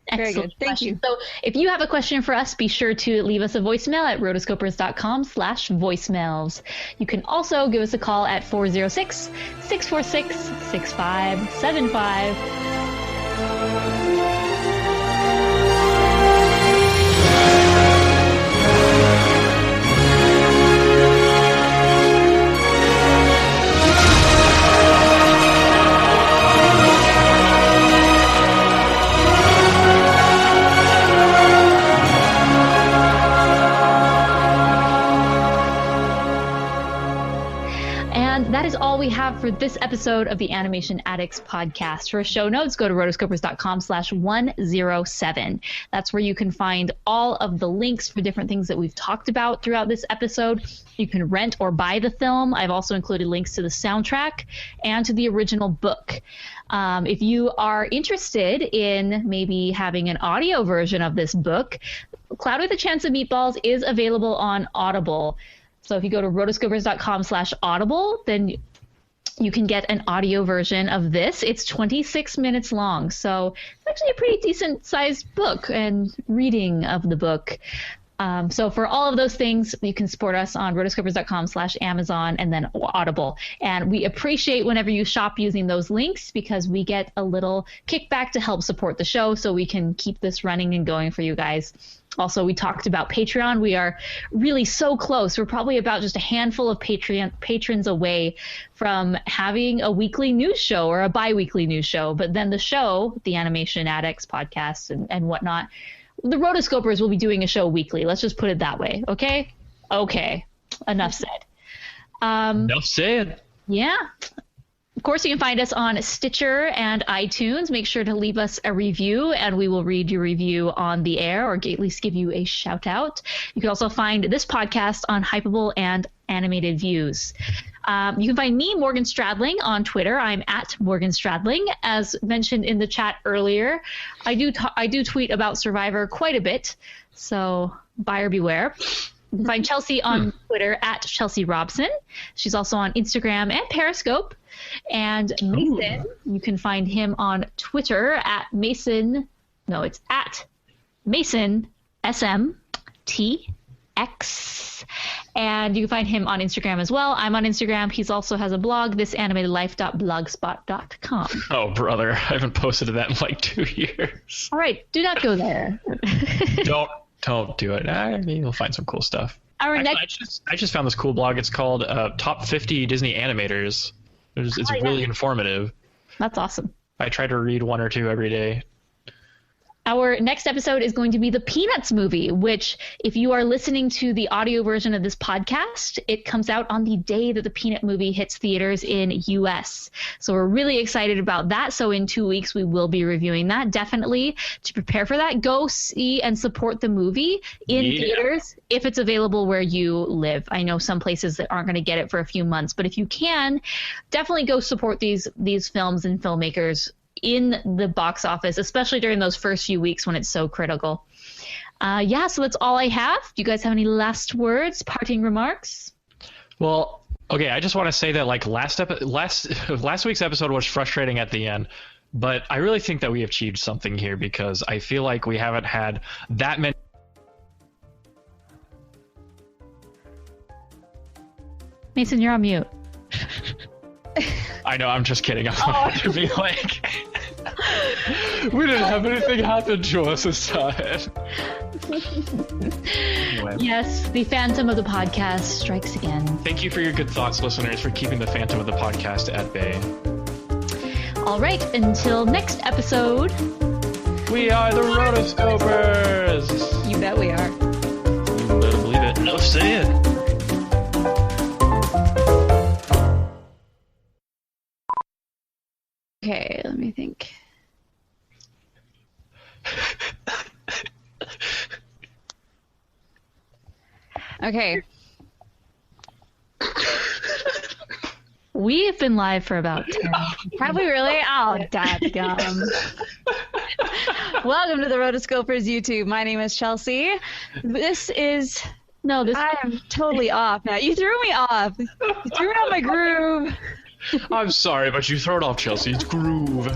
Very Excellent good. Thank question. you. So if you have a question for us, be sure to leave us a voicemail at rotoscopers.com/voicemails. You can also give us a call at 406-646-6575. That is all we have for this episode of the Animation Addicts podcast. For show notes, go to rotoscopers.com/107. That's where you can find all of the links for different things that we've talked about throughout this episode. You can rent or buy the film. I've also included links to the soundtrack and to the original book. If you are interested in maybe having an audio version of this book, Cloud with a Chance of Meatballs is available on Audible. So if you go to rotoscopers.com/audible, then you can get an audio version of this. It's 26 minutes long, so it's actually a pretty decent sized book and reading of the book. So for all of those things, you can support us on rotoscopers.com/Amazon and then Audible. And we appreciate whenever you shop using those links because we get a little kickback to help support the show so we can keep this running and going for you guys. Also, we talked about Patreon. We are really so close. We're probably about just a handful of patrons away from having a weekly news show or a bi-weekly news show. But then the show, the Animation Addicts podcast and whatnot, the Rotoscopers will be doing a show weekly. Let's just put it that way. Okay? Okay. Enough said. Enough said. Yeah. Of course, you can find us on Stitcher and iTunes. Make sure to leave us a review, and we will read your review on the air or at least give you a shout-out. You can also find this podcast on Hypable and Animated Views. You can find me, Morgan Stradling, on Twitter. I'm at Morgan Stradling. As mentioned in the chat earlier, I do tweet about Survivor quite a bit, so buyer beware. You can find Chelsea on Twitter at Chelsea Robson. She's also on Instagram and Periscope. And Mason, you can find him on Twitter at Mason. No, it's at Mason SMTX. And you can find him on Instagram as well. I'm on Instagram. He also has a blog, thisanimatedlife.blogspot.com. Oh, brother. I haven't posted to that in like 2 years. All right. Do not go there. Don't do it. Maybe you'll find some cool stuff. I just found this cool blog. It's called Top 50 Disney Animators. It's really informative. That's awesome. I try to read 1 or 2 every day. Our next episode is going to be the Peanuts movie, which if you are listening to the audio version of this podcast, it comes out on the day that the Peanut movie hits theaters in US. So we're really excited about that. So in 2 weeks, we will be reviewing that. Definitely to prepare for that, go see and support the movie in theaters if it's available where you live. I know some places that aren't going to get it for a few months, but if you can, definitely go support these films and filmmakers in the box office, especially during those first few weeks when it's so critical. So that's all I have. Do you guys have any last words, parting remarks? Well, okay, I just want to say that like last week's episode was frustrating at the end, but I really think that we achieved something here because I feel like we haven't had that many. Mason, you're on mute. I know, I'm just kidding. I wanted to be like, we didn't have anything happen to us this time. Anyway. Yes, the Phantom of the podcast strikes again. Thank you for your good thoughts, listeners, for keeping the Phantom of the podcast at bay. All right, until next episode. We are the Rotoscopers! You bet we are. You better believe it. Enough said. Okay, let me think. Okay. We've been live for about 10. Have we really? Oh, dadgum. Welcome to the Rotoscopers YouTube. My name is Chelsea. I am totally off now. You threw me off. You threw me off my groove. I'm sorry, but you thrown off Chelsea's groove.